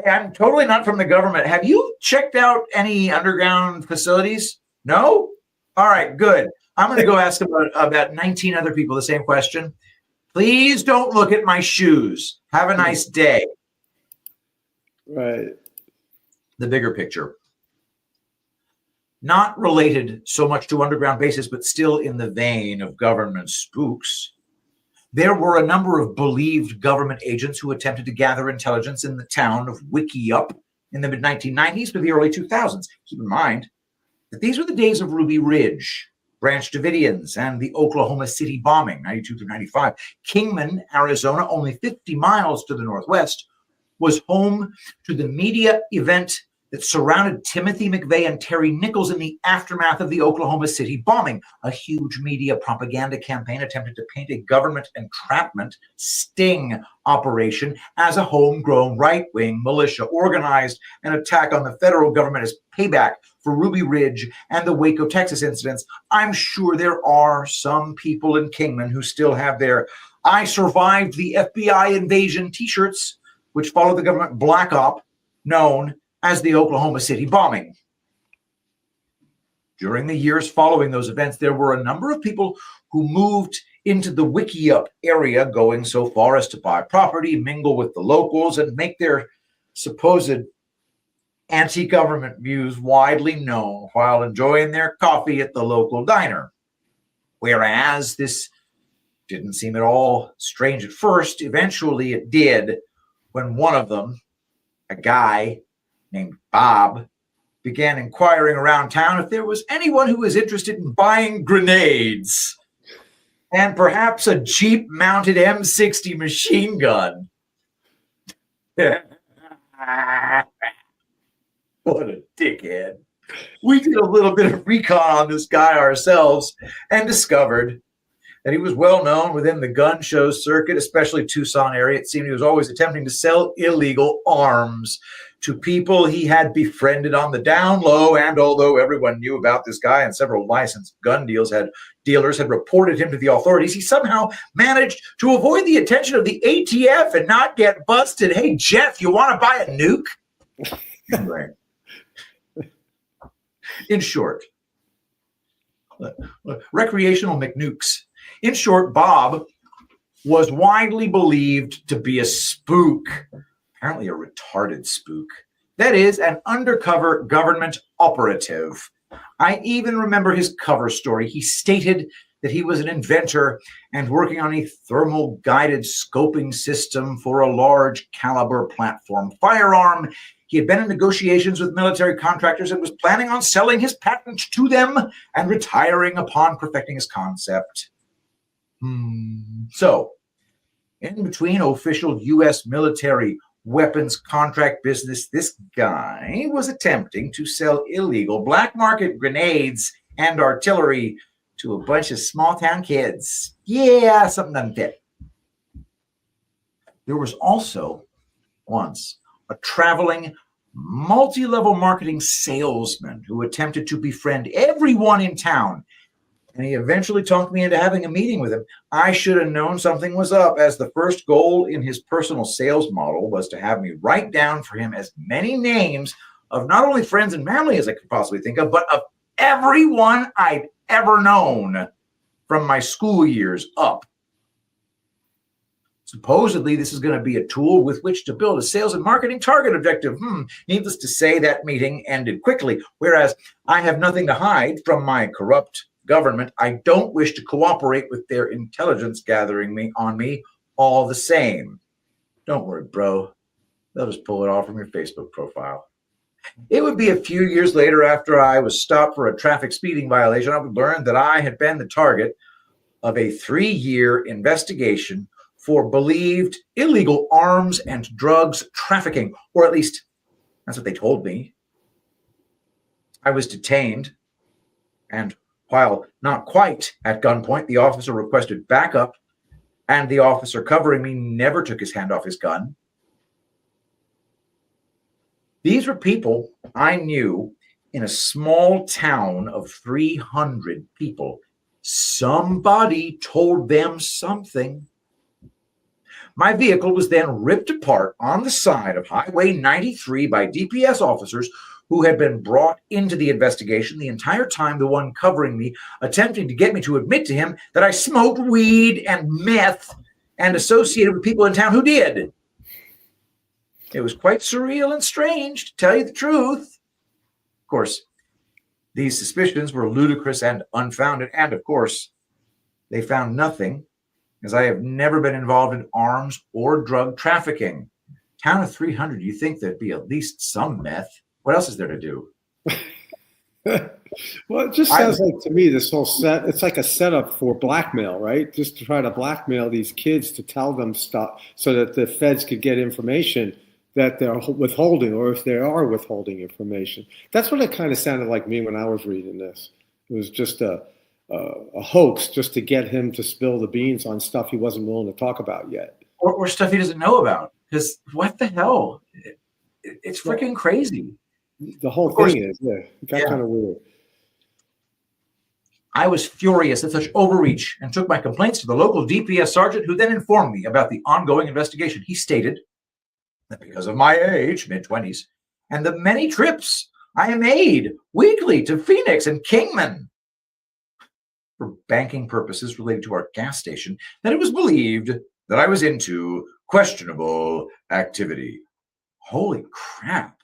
I'm totally not from the government. Have you checked out any underground facilities? No? All right, good. I'm going to go ask about 19 other people the same question. Please don't look at my shoes. Have a nice day. Right. The bigger picture. Not related so much to underground bases, but still in the vein of government spooks. There were a number of believed government agents who attempted to gather intelligence in the town of Wickiup in the mid-1990s to the early 2000s. Keep in mind that these were the days of Ruby Ridge, Branch Davidians, and the Oklahoma City bombing, 92 through 95. Kingman, Arizona, only 50 miles to the northwest, was home to the media event that surrounded Timothy McVeigh and Terry Nichols in the aftermath of the Oklahoma City bombing. A huge media propaganda campaign attempted to paint a government entrapment sting operation as a homegrown right-wing militia organized an attack on the federal government as payback for Ruby Ridge and the Waco, Texas incidents. I'm sure there are some people in Kingman who still have their "I survived the FBI invasion" t-shirts, which followed the government black op known as the Oklahoma City bombing. During the years following those events, there were a number of people who moved into the Wickiup area, going so far as to buy property, mingle with the locals, and make their supposed anti-government views widely known while enjoying their coffee at the local diner. Whereas this didn't seem at all strange at first, eventually it did when one of them, a guy named Bob, began inquiring around town if there was anyone who was interested in buying grenades and perhaps a Jeep-mounted M60 machine gun. What a dickhead. We did a little bit of recon on this guy ourselves and discovered that he was well known within the gun show circuit, especially Tucson area. It seemed he was always attempting to sell illegal arms to people he had befriended on the down low. And although everyone knew about this guy and several licensed gun dealers had reported him to the authorities, he somehow managed to avoid the attention of the ATF and not get busted. Hey, Jeff, you want to buy a nuke? Anyway. In short, recreational McNukes. In short, Bob was widely believed to be a spook, apparently a retarded spook. That is, an undercover government operative. I even remember his cover story. He stated that he was an inventor and working on a thermal guided scoping system for a large caliber platform firearm. He had been in negotiations with military contractors and was planning on selling his patent to them and retiring upon perfecting his concept. So, in between official U.S. military weapons contract business, this guy was attempting to sell illegal black market grenades and artillery to a bunch of small town kids. Yeah, something doesn't fit. There was also once a traveling multi-level marketing salesman who attempted to befriend everyone in town, and he eventually talked me into having a meeting with him. I should have known something was up, as the first goal in his personal sales model was to have me write down for him as many names of not only friends and family as I could possibly think of, but of everyone I'd ever known from my school years up. Supposedly, this is going to be a tool with which to build a sales and marketing target objective. Needless to say, that meeting ended quickly. Whereas I have nothing to hide from my corrupt government, I don't wish to cooperate with their intelligence gathering on me all the same. Don't worry, bro. They'll just pull it off from your Facebook profile. It would be a few years later, after I was stopped for a traffic speeding violation, I would learn that I had been the target of a 3-year investigation for believed illegal arms and drugs trafficking, or at least that's what they told me. I was detained, and while not quite at gunpoint, the officer requested backup, and the officer covering me never took his hand off his gun. These were people I knew in a small town of 300 people. Somebody told them something. My vehicle was then ripped apart on the side of Highway 93 by DPS officers who had been brought into the investigation, the entire time the one covering me attempting to get me to admit to him that I smoked weed and meth and associated with people in town who did. It was quite surreal and strange, to tell you the truth. Of course, these suspicions were ludicrous and unfounded, and of course, they found nothing, as I have never been involved in arms or drug trafficking. Town of 300, you think there'd be at least some meth. What else is there to do? Well, it just sounds like to me this whole set, it's like a setup for blackmail, right? Just to try to blackmail these kids to tell them stuff so that the feds could get information that they're withholding, or if they are withholding information. That's what it kind of sounded like me when I was reading this. It was just a hoax just to get him to spill the beans on stuff he wasn't willing to talk about yet. Or stuff he doesn't know about. Because what the hell? It's freaking crazy. The whole thing is, it got kind of weird. I was furious at such overreach and took my complaints to the local DPS sergeant, who then informed me about the ongoing investigation. He stated that because of my age, mid-20s, and the many trips I made weekly to Phoenix and Kingman for banking purposes related to our gas station, that it was believed that I was into questionable activity. Holy crap.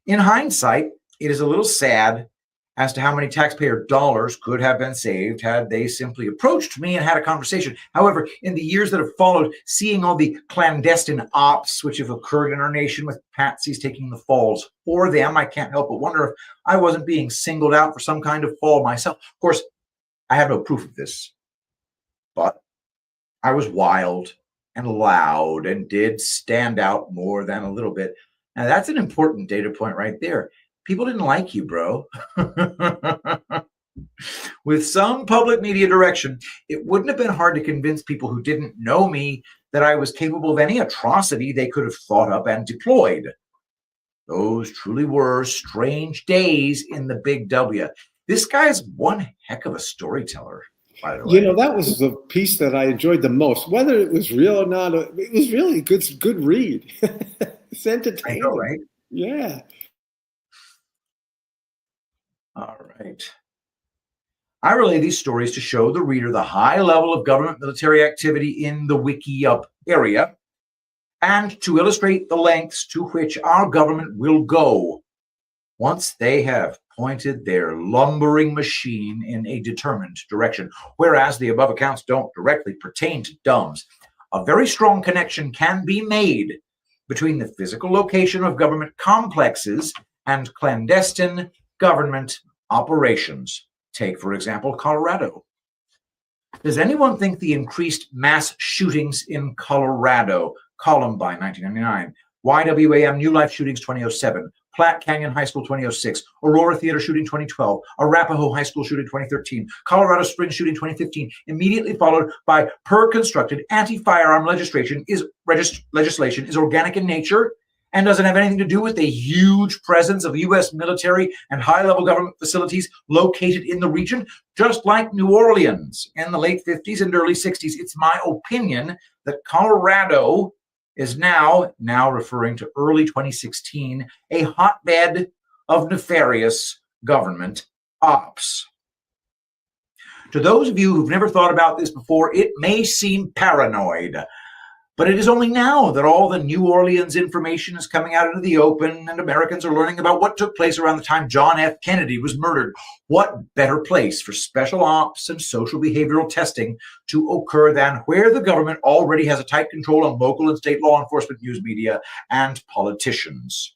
In hindsight, it is a little sad as to how many taxpayer dollars could have been saved had they simply approached me and had a conversation. However, in the years that have followed, seeing all the clandestine ops which have occurred in our nation with patsies taking the falls for them, I can't help but wonder if I wasn't being singled out for some kind of fall myself. Of course, I have no proof of this, but I was wild and loud and did stand out more than a little bit. Now, that's an important data point right there. People didn't like you, bro. With some public media direction, it wouldn't have been hard to convince people who didn't know me that I was capable of any atrocity they could have thought up and deployed. Those truly were strange days in the Big W. This guy's one heck of a storyteller, by the way. You know, that was the piece that I enjoyed the most. Whether it was real or not, it was really a good read. It's entertaining. I know, right? Yeah. All right. I relay these stories to show the reader the high level of government military activity in the WikiUp area, and to illustrate the lengths to which our government will go once they have pointed their lumbering machine in a determined direction. Whereas the above accounts don't directly pertain to DUMBs, a very strong connection can be made between the physical location of government complexes and clandestine government operations. Take, for example, Colorado. Does anyone think the increased mass shootings in Colorado, Columbine 1999, YWAM New Life shootings 2007, Platte Canyon High School 2006, Aurora Theater shooting 2012, Arapahoe High School shooting 2013, Colorado Springs shooting 2015, immediately followed by per-constructed anti-firearm legislation is organic in nature and doesn't have anything to do with the huge presence of U.S. military and high-level government facilities located in the region, just like New Orleans in the late 50s and early 60s. It's my opinion that Colorado is now referring to early 2016, a hotbed of nefarious government ops. To those of you who've never thought about this before, it may seem paranoid, but it is only now that all the New Orleans information is coming out into the open and Americans are learning about what took place around the time John F. Kennedy was murdered. What better place for special ops and social behavioral testing to occur than where the government already has a tight control on local and state law enforcement, news media, and politicians.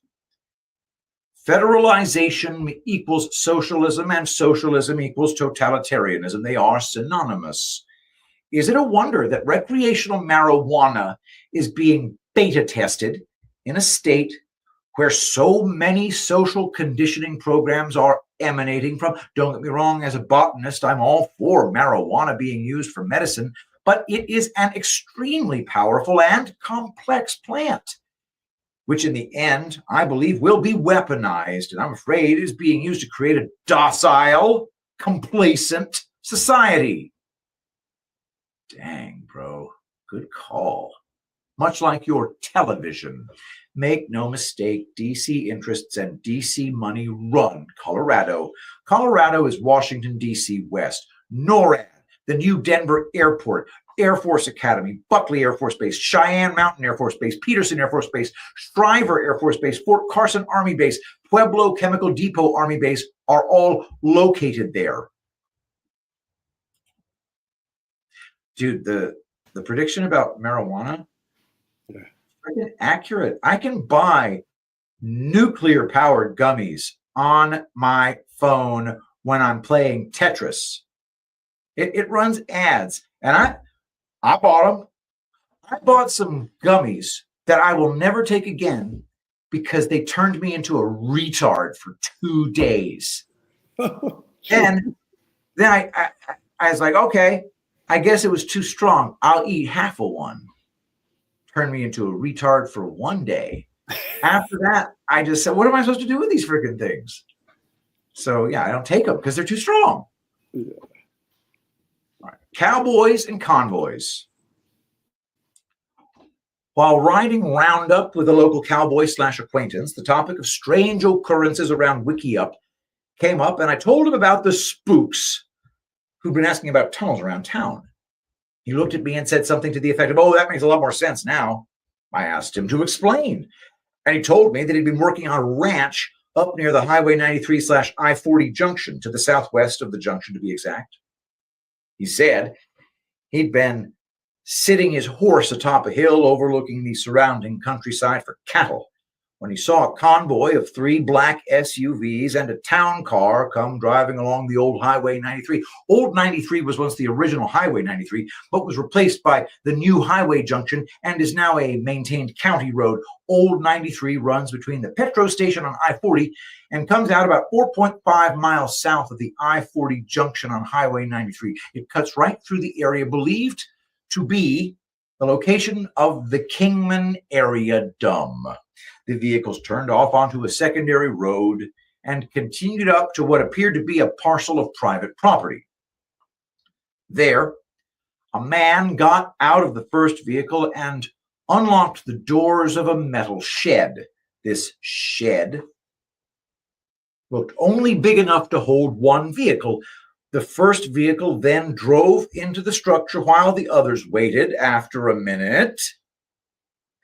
Federalization equals socialism, and socialism equals totalitarianism. They are synonymous. Is it a wonder that recreational marijuana is being beta tested in a state where so many social conditioning programs are emanating from? Don't get me wrong, as a botanist, I'm all for marijuana being used for medicine, but it is an extremely powerful and complex plant, which in the end, I believe, will be weaponized, and I'm afraid is being used to create a docile, complacent society. Dang, bro. Good call. Much like your television. Make no mistake, DC interests and DC money run Colorado. Colorado is Washington, D.C. West. NORAD, the new Denver Airport, Air Force Academy, Buckley Air Force Base, Cheyenne Mountain Air Force Base, Peterson Air Force Base, Stryver Air Force Base, Fort Carson Army Base, Pueblo Chemical Depot Army Base are all located there. Dude, the prediction about marijuana, freaking accurate. I can buy nuclear-powered gummies on my phone when I'm playing Tetris. It runs ads, and I bought them. I bought some gummies that I will never take again because they turned me into a retard for 2 days. then I was like, okay, I guess it was too strong. I'll eat half of one. Turned me into a retard for 1 day. After that, I just said, what am I supposed to do with these freaking things? So, yeah, I don't take them because they're too strong. Yeah. All right. Cowboys and convoys. While riding roundup with a local cowboy / acquaintance, the topic of strange occurrences around Wickiup came up, and I told him about the spooks who'd been asking about tunnels around town. He looked at me and said something to the effect of, oh, that makes a lot more sense now. I asked him to explain. And he told me that he'd been working on a ranch up near the Highway 93 / I-40 junction, to the southwest of the junction to be exact. He said he'd been sitting his horse atop a hill overlooking the surrounding countryside for cattle when he saw a convoy of 3 black SUVs and a town car come driving along the old Highway 93. Old 93 was once the original Highway 93, but was replaced by the new highway junction and is now a maintained county road. Old 93 runs between the Petro station on I-40 and comes out about 4.5 miles south of the I-40 junction on Highway 93. It cuts right through the area believed to be the location of the Kingman Area Dome. The vehicles turned off onto a secondary road and continued up to what appeared to be a parcel of private property. There, a man got out of the first vehicle and unlocked the doors of a metal shed. This shed looked only big enough to hold one vehicle. The first vehicle then drove into the structure while the others waited. After a minute,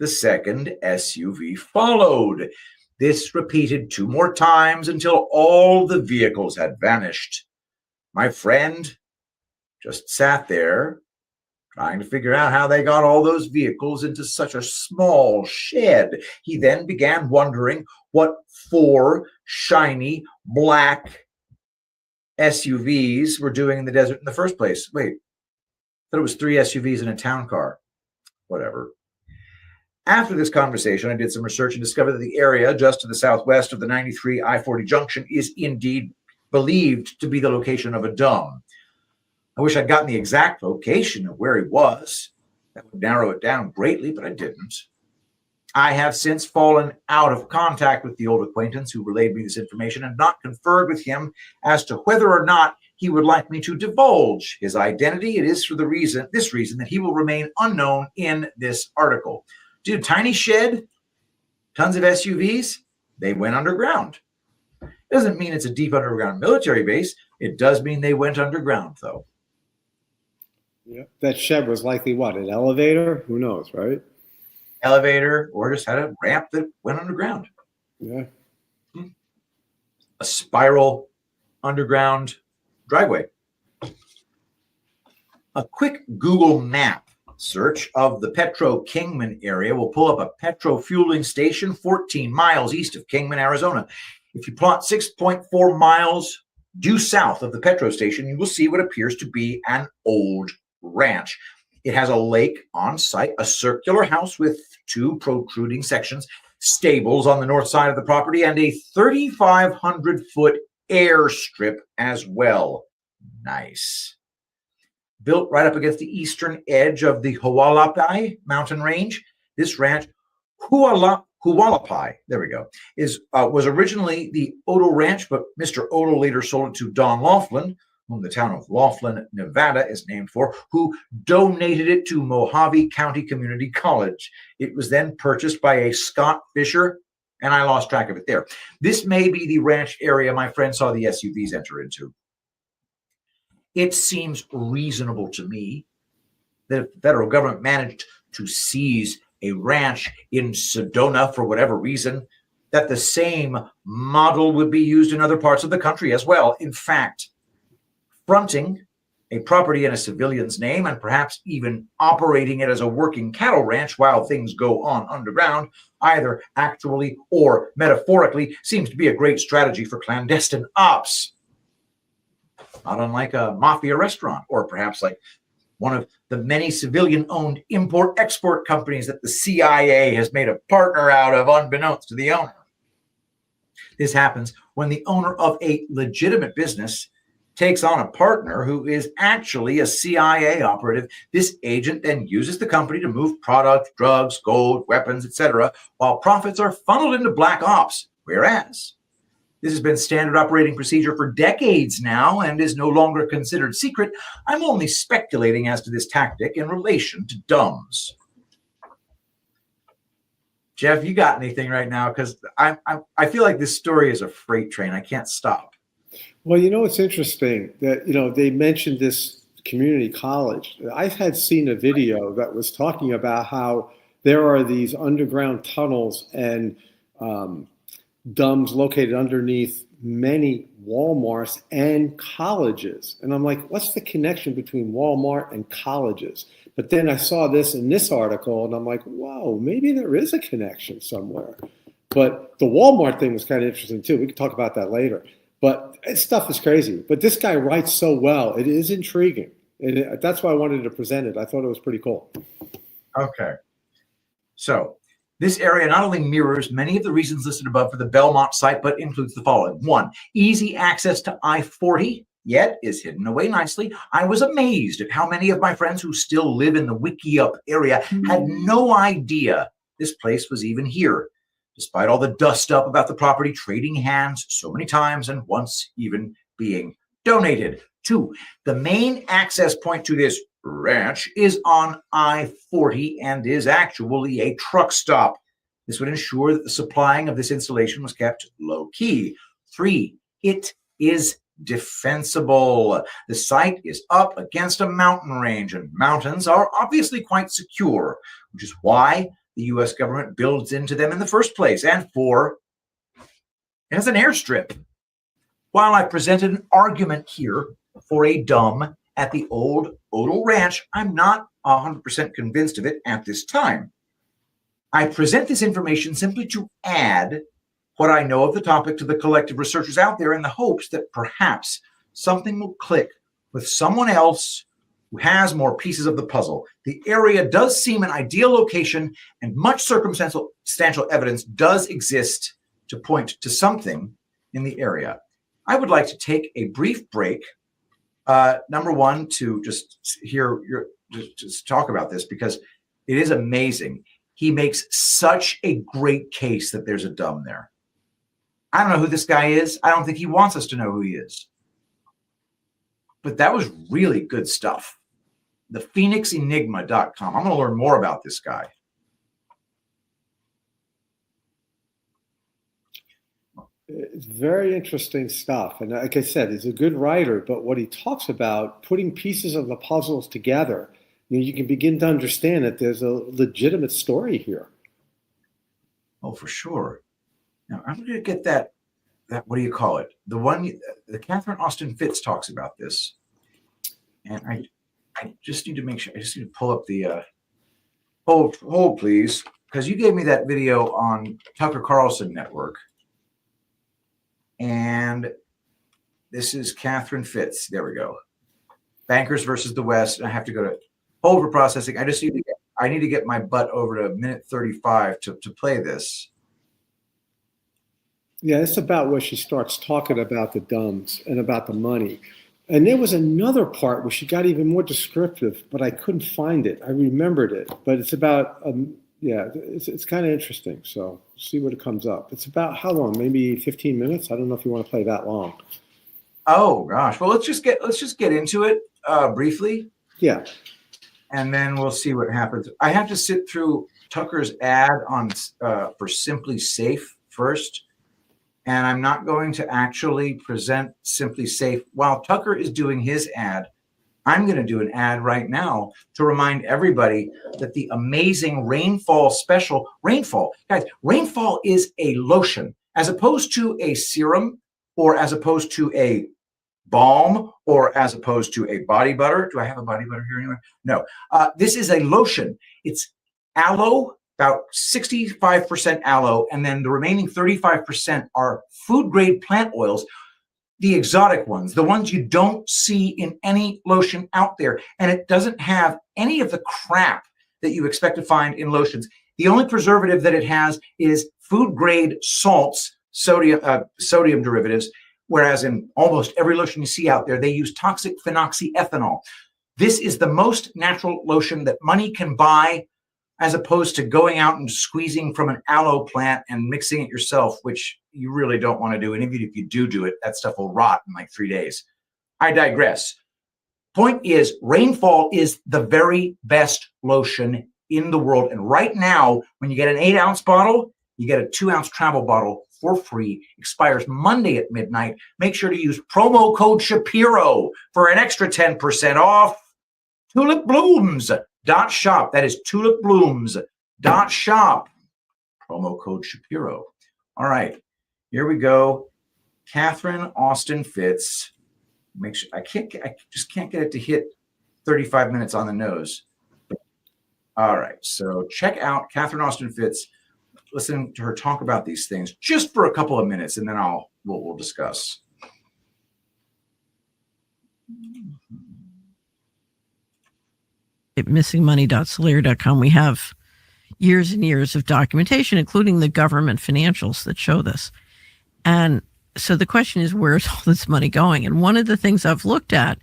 the second SUV followed. This repeated 2 more times until all the vehicles had vanished. My friend just sat there trying to figure out how they got all those vehicles into such a small shed. He then began wondering what 4 shiny black SUVs were doing in the desert in the first place. Wait, I thought it was 3 SUVs and a town car. Whatever. After this conversation, I did some research and discovered that the area just to the southwest of the 93 I-40 junction is indeed believed to be the location of a dumb. I wish I'd gotten the exact location of where he was. That would narrow it down greatly, but I didn't. I have since fallen out of contact with the old acquaintance who relayed me this information and not conferred with him as to whether or not he would like me to divulge his identity. It is for this reason that he will remain unknown in this article. Dude, tiny shed, tons of SUVs, they went underground. It doesn't mean it's a deep underground military base. It does mean they went underground, though. Yeah. That shed was likely what, an elevator? Who knows, right? Elevator, or just had a ramp that went underground. Yeah. A spiral underground driveway. A quick Google map search of the Petro Kingman area will pull up a petro fueling station 14 miles east of Kingman, Arizona. If you plot 6.4 miles due south of the Petro station, you will see what appears to be an old ranch. It has a lake on site, a circular house with 2 protruding sections, stables on the north side of the property, and a 3,500-foot airstrip as well. Nice. Built right up against the eastern edge of the Hualapai mountain range, this ranch, Hualapai, there we go, was originally the Odle Ranch, but Mr. Odle later sold it to Don Laughlin, whom the town of Laughlin, Nevada is named for, who donated it to Mojave County Community College. It was then purchased by a Scott Fisher, and I lost track of it there. This may be the ranch area my friend saw the SUVs enter into. It seems reasonable to me that if the federal government managed to seize a ranch in Sedona for whatever reason, that the same model would be used in other parts of the country as well. In fact, fronting a property in a civilian's name and perhaps even operating it as a working cattle ranch while things go on underground, either actually or metaphorically, seems to be a great strategy for clandestine ops. Not unlike a mafia restaurant, or perhaps like one of the many civilian-owned import-export companies that the CIA has made a partner out of unbeknownst to the owner. This happens when the owner of a legitimate business takes on a partner who is actually a CIA operative. This agent then uses the company to move product, drugs, gold, weapons, etc., while profits are funneled into black ops. Whereas this has been standard operating procedure for decades now and is no longer considered secret. I'm only speculating as to this tactic in relation to dumbs. Jeff, you got anything right now? Because I feel like this story is a freight train. I can't stop. Well, it's interesting that, they mentioned this community college. I had seen a video that was talking about how there are these underground tunnels and dumbs located underneath many Walmarts and colleges. And I'm like, what's the connection between Walmart and colleges? But then I saw this in this article and I'm like, whoa, maybe there is a connection somewhere. But the Walmart thing was kind of interesting too. We can talk about that later. But stuff is crazy. But this guy writes so well. It is intriguing. And that's why I wanted to present it. I thought it was pretty cool. Okay. So this area not only mirrors many of the reasons listed above for the Belmont site, but includes the following. 1, easy access to I-40, yet is hidden away nicely. I was amazed at how many of my friends who still live in the Wickiup area had no idea this place was even here, despite all the dust up about the property trading hands so many times and once even being donated. 2, the main access point to this ranch is on I-40 and is actually a truck stop. This would ensure that the supplying of this installation was kept low-key. 3, it is defensible. The site is up against a mountain range, and mountains are obviously quite secure, which is why the U.S. government builds into them in the first place. And 4, it has an airstrip. While I presented an argument here for a dumb at the old Odle Ranch, I'm not 100% convinced of it at this time. I present this information simply to add what I know of the topic to the collective researchers out there in the hopes that perhaps something will click with someone else who has more pieces of the puzzle. The area does seem an ideal location, and much circumstantial evidence does exist to point to something in the area. I would like to take a brief break. Number one, to just just talk about this, because it is amazing. He makes such a great case that there's a dumb there. I don't know who this guy is. I don't think he wants us to know who he is. But that was really good stuff. The PhoenixEnigma.com. I'm going to learn more about this guy. It's very interesting stuff. And like I said, he's a good writer, but what he talks about, putting pieces of the puzzles together, you can begin to understand that there's a legitimate story here. Oh, for sure. Now, I'm going to get that what do you call it? The one, the Catherine Austin Fitts talks about this. And I just need to make sure, I just need to pull up the, hold please, because you gave me that video on Tucker Carlson Network. And this is Catherine Fitts. There we go. Bankers versus the West. And I have to go to hold for processing. I need to get my butt over to minute 35 to play this. Yeah, it's about where she starts talking about the dumbs and about the money. And there was another part where she got even more descriptive, but I couldn't find it. I remembered it, but it's about, it's kind of interesting. So see what it comes up. It's about how long? Maybe 15 minutes. I don't know if you want to play that long. Oh gosh. Well, let's just get into it briefly. Yeah. And then we'll see what happens. I have to sit through Tucker's ad on for Simply Safe first. And I'm not going to actually present Simply Safe while Tucker is doing his ad. I'm going to do an ad right now to remind everybody that the amazing Rainfall special, Rainfall, guys, Rainfall is a lotion as opposed to a serum or as opposed to a balm or as opposed to a body butter. Do I have a body butter here anywhere? No. This is a lotion. It's aloe, about 65% aloe, and then the remaining 35% are food-grade plant oils, the exotic ones, the ones you don't see in any lotion out there. And it doesn't have any of the crap that you expect to find in lotions. The only preservative that it has is food-grade salts, sodium derivatives, whereas in almost every lotion you see out there, they use toxic phenoxyethanol. This is the most natural lotion that money can buy, as opposed to going out and squeezing from an aloe plant and mixing it yourself, which you really don't want to do. And even if you do it, that stuff will rot in like 3 days. I digress. Point is, Rainfall is the very best lotion in the world. And right now, when you get an 8-ounce bottle, you get a 2-ounce travel bottle for free. Expires Monday at midnight. Make sure to use promo code Shapiro for an extra 10% off. TulipBlooms.shop. That is TulipBlooms.shop. Promo code Shapiro. All right, here we go. Catherine Austin Fitts. Make sure I just can't get it to hit 35 minutes on the nose. All right, so check out Catherine Austin Fitts. Listen to her talk about these things just for a couple of minutes, and then we'll discuss. At missingmoney.solera.com, we have years and years of documentation, including the government financials that show this. And so the question is, where's all this money going? And one of the things I've looked at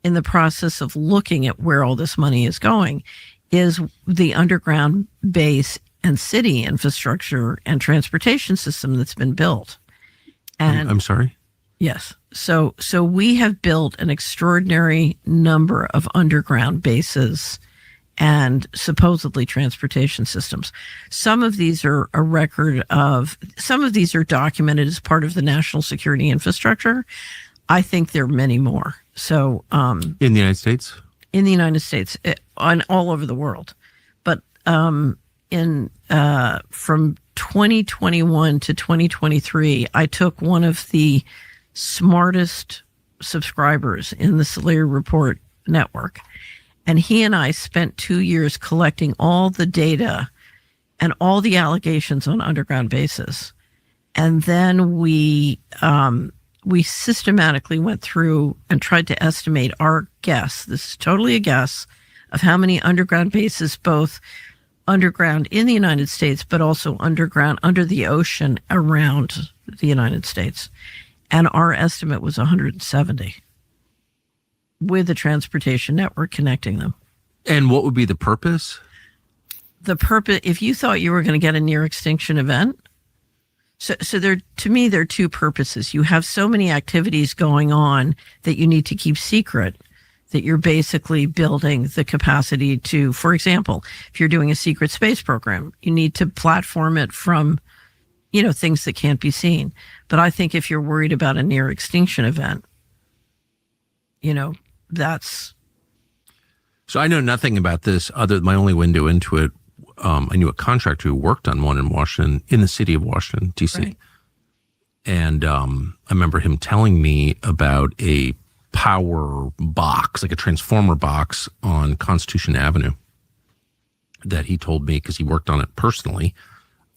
in the process of looking at where all this money is going is the underground base and city infrastructure and transportation system that's been built. And I'm sorry? Yes. So we have built an extraordinary number of underground bases and supposedly transportation systems. Some of these are some of these are documented as part of the national security infrastructure. I think there are many more. So in the United States? In the United States, on all over the world. But from 2021 to 2023, I took one of the smartest subscribers in the Solera Report network, and he and I spent 2 years collecting all the data and all the allegations on underground bases. And then we we systematically went through and tried to estimate our guess. This is totally a guess of how many underground bases, both underground in the United States, but also underground under the ocean around the United States. And our estimate was 170 with a transportation network connecting them. And what would be the purpose? The purpose, if you thought you were going to get a near extinction event, so there, to me, there are two purposes. You have so many activities going on that you need to keep secret, that you're basically building the capacity to, for example, if you're doing a secret space program, you need to platform it from, things that can't be seen. But I think if you're worried about a near extinction event, that's. So I know nothing about this other than my only window into it. I knew a contractor who worked on one in Washington, in the city of Washington, D.C. Right. And I remember him telling me about a power box, like a transformer box on Constitution Avenue that he told me, because he worked on it personally,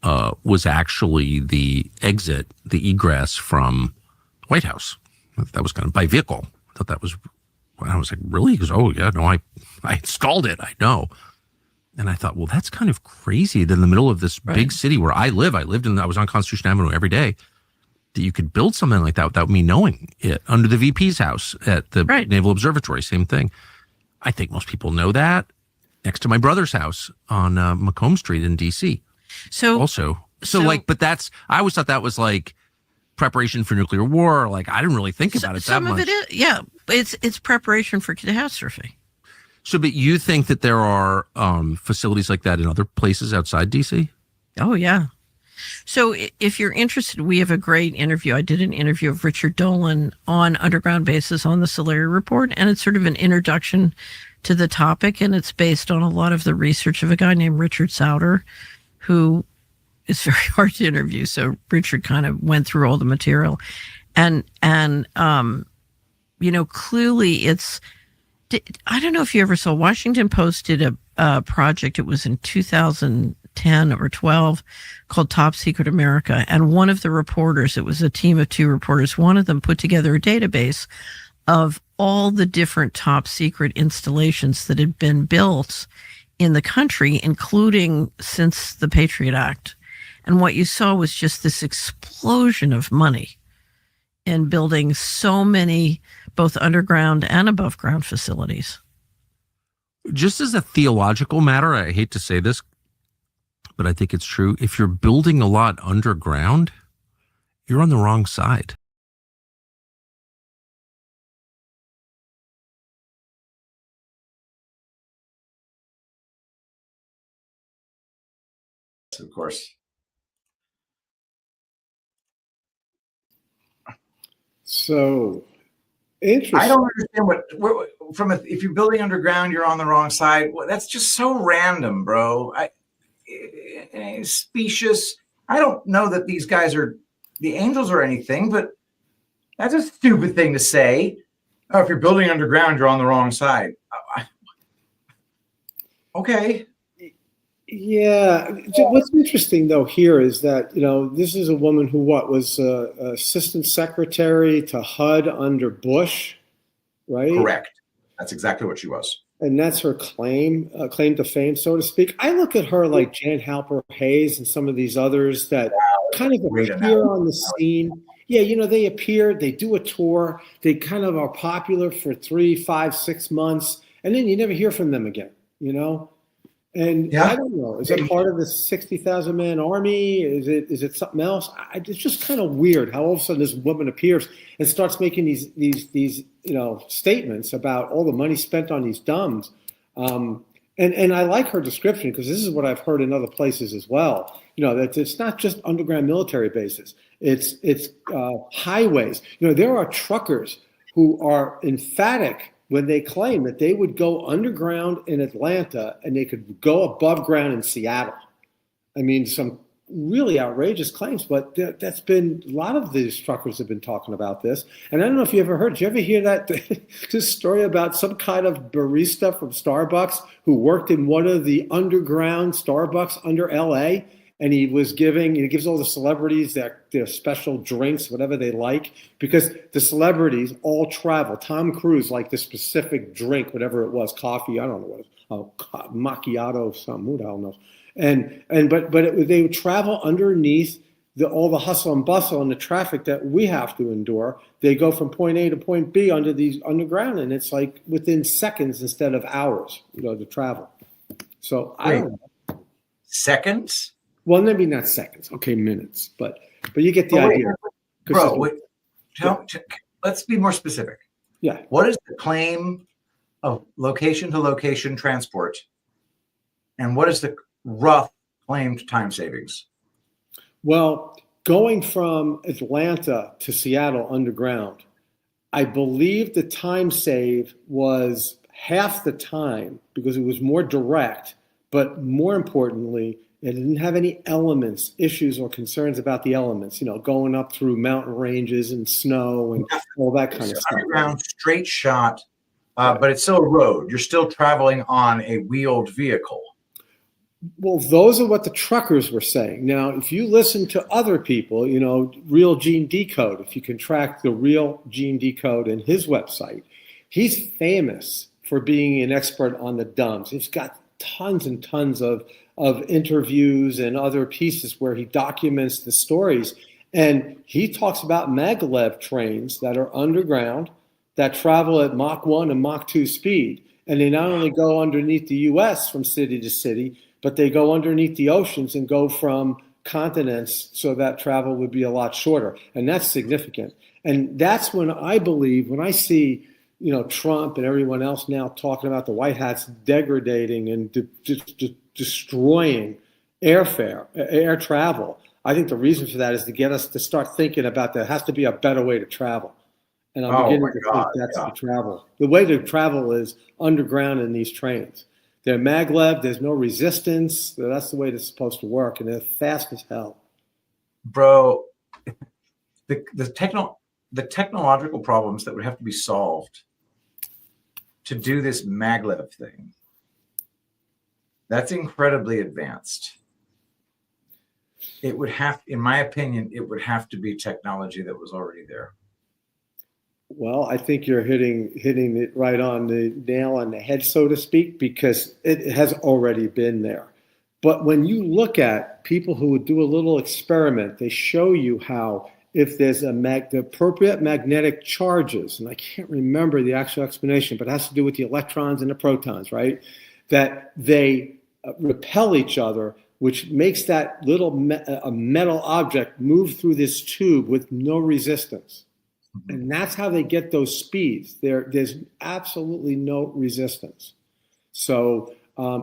was actually the exit, the egress from the White House. That was kind of by vehicle. I thought that was, I was like, really? He goes, oh yeah, no, I installed it. I know. And I thought, well, that's kind of crazy that in the middle of this big city where I lived I was on Constitution Avenue every day, that you could build something like that without me knowing it. Under the VP's house at the Naval Observatory, same thing. I think most people know that. Next to my brother's house on Macomb Street in DC. But that's, I always thought that was like preparation for nuclear war. Like, I didn't really think about it that much. Some of it is, it's preparation for catastrophe. So, but you think that there are facilities like that in other places outside DC? Oh, yeah. So if you're interested, we have a great interview. I did an interview of Richard Dolan on underground bases on the Solari Report, and it's sort of an introduction to the topic, and it's based on a lot of the research of a guy named Richard Sauter, who is very hard to interview. So Richard kind of went through all the material. And clearly it's, I don't know if you ever saw, Washington Post did a project, it was in 2010 or 12, called Top Secret America. And one of the reporters, it was a team of 2 reporters, one of them put together a database of all the different top secret installations that had been built in the country, including since the Patriot Act. And what you saw was just this explosion of money in building so many both underground and above ground facilities. Just as a theological matter, I hate to say this, but I think it's true. If you're building a lot underground, you're on the wrong side. Of course. So interesting. I don't understand if you're building underground, you're on the wrong side. Well, that's just so random, bro. Specious. I don't know that these guys are the angels or anything, but that's a stupid thing to say. Oh, if you're building underground, you're on the wrong side. Okay. Yeah. What's interesting though here is that, this is a woman who was assistant secretary to HUD under Bush, right? Correct. That's exactly what she was. And that's her claim to fame, so to speak. I look at her like Jan Halper Hayes and some of these others that kind of appear on the scene. Yeah, they appear, they do a tour, they kind of are popular for 3, 5, 6 months, and then you never hear from them again, And I don't know, is it part of the 60,000 man army? Is it something else? It's just kind of weird how all of a sudden this woman appears and starts making these statements about all the money spent on these dumbs. And I like her description because this is what I've heard in other places as well. That it's not just underground military bases. It's highways. There are truckers who are emphatic when they claim that they would go underground in Atlanta and they could go above ground in Seattle. I mean, some really outrageous claims, but that's been, a lot of these truckers have been talking about this. And I don't know if you ever heard, did you ever hear that this story about some kind of barista from Starbucks who worked in one of the underground Starbucks under LA? and he gives all the celebrities their special drinks, whatever they like, because the celebrities all travel. Tom Cruise liked the specific drink, whatever it was, coffee, I don't know what it was, macchiato, something, who the hell knows. They would travel underneath all the hustle and bustle and the traffic that we have to endure. They go from point A to point B under these underground, and it's like within seconds instead of hours, to travel. So I don't know. Seconds? Well, maybe not seconds. Okay, minutes, but you get the idea. Bro, let's be more specific. Yeah. What is the claim of location to location transport, and what is the rough claimed time savings? Well, going from Atlanta to Seattle underground, I believe the time save was half the time because it was more direct, but more importantly, it didn't have any issues or concerns about the elements, going up through mountain ranges and snow and all that kind of stuff. Underground, straight shot, but it's still a road. You're still traveling on a wheeled vehicle. Well, those are what the truckers were saying. Now, if you listen to other people, Real Gene Decode, if you can track the Real Gene Decode in his website, he's famous for being an expert on the DUMBs. He's got tons and tons of interviews and other pieces where he documents the stories. And he talks about maglev trains that are underground that travel at Mach 1 and Mach 2 speed. And they not only go underneath the U.S. from city to city, but they go underneath the oceans and go from continents, so that travel would be a lot shorter. And that's significant. And that's when I believe, when I see, Trump and everyone else now talking about the white hats degrading and destroying air travel, I think the reason for that is to get us to start thinking about there has to be a better way to travel. And I'm beginning to think that's the travel. The way to travel is underground in these trains. They're maglev, there's no resistance. That's the way it's supposed to work, and they're fast as hell. Bro, the technological problems that would have to be solved to do this maglev thing, that's incredibly advanced. It would have, in my opinion, it would have to be technology that was already there. Well, I think you're hitting it right on the nail on the head, so to speak, because it has already been there. But when you look at people who would do a little experiment, they show you how if there's the appropriate magnetic charges, and I can't remember the actual explanation, but it has to do with the electrons and the protons, right? That they repel each other, which makes that little metal object move through this tube with no resistance. And that's how they get those speeds. There's absolutely no resistance. So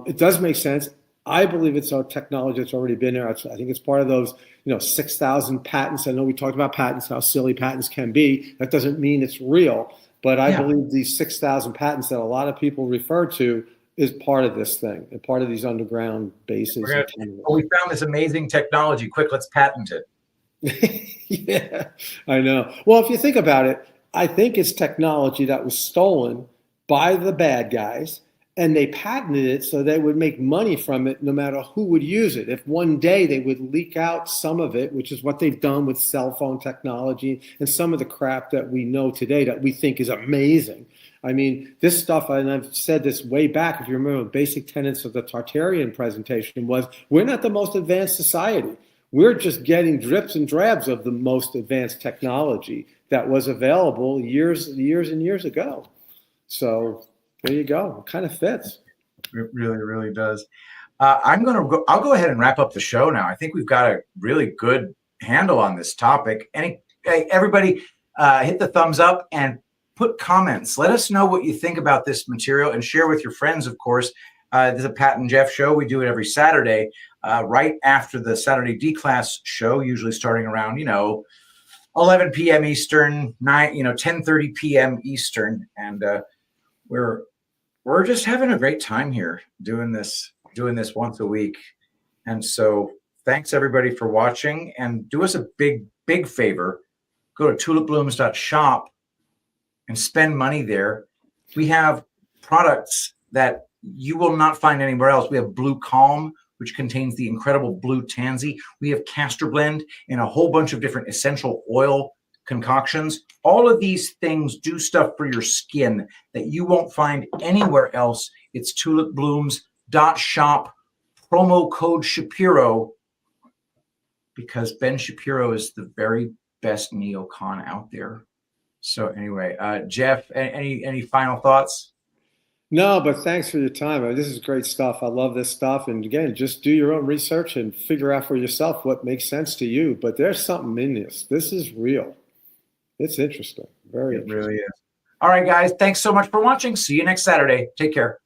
it does make sense. I believe it's a technology that's already been there. I think it's part of those, 6,000 patents. I know we talked about patents, how silly patents can be. That doesn't mean it's real. But I believe these 6,000 patents that a lot of people refer to is part of this thing and part of these underground bases. We found this amazing technology. Quick, let's patent it. Yeah, I know. Well, if you think about it, I think it's technology that was stolen by the bad guys, and they patented it so they would make money from it no matter who would use it. If one day they would leak out some of it, which is what they've done with cell phone technology and some of the crap that we know today that we think is amazing. I mean, this stuff, and I've said this way back, if you remember, basic tenets of the Tartarian presentation was, we're not the most advanced society. We're just getting drips and drabs of the most advanced technology that was available years and years ago. So there you go. It kind of fits. It really, really does. I'll go ahead and wrap up the show now. I think we've got a really good handle on this topic. Everybody hit the thumbs up and put comments. Let us know what you think about this material and share with your friends, of course. This is a Pat and Jeff show. We do it every Saturday, right after the Saturday D-Class show, usually starting around, 11 p.m. Eastern, 10:30 p.m. Eastern. And we're just having a great time here doing this once a week. And so thanks everybody for watching, and do us a big, big favor. Go to tulipblooms.shop and spend money there. We have products that you will not find anywhere else. We have Blue Calm, which contains the incredible blue tansy. We have castor blend and a whole bunch of different essential oil concoctions. All of these things do stuff for your skin that you won't find anywhere else. It's tulipblooms.shop, promo code Shapiro, because Ben Shapiro is the very best neocon out there. So anyway, Jeff, any final thoughts? No, but thanks for your time. I mean, this is great stuff. I love this stuff. And again, just do your own research and figure out for yourself what makes sense to you. But there's something in this. This is real. It's interesting. Very interesting. It really is. All right, guys. Thanks so much for watching. See you next Saturday. Take care.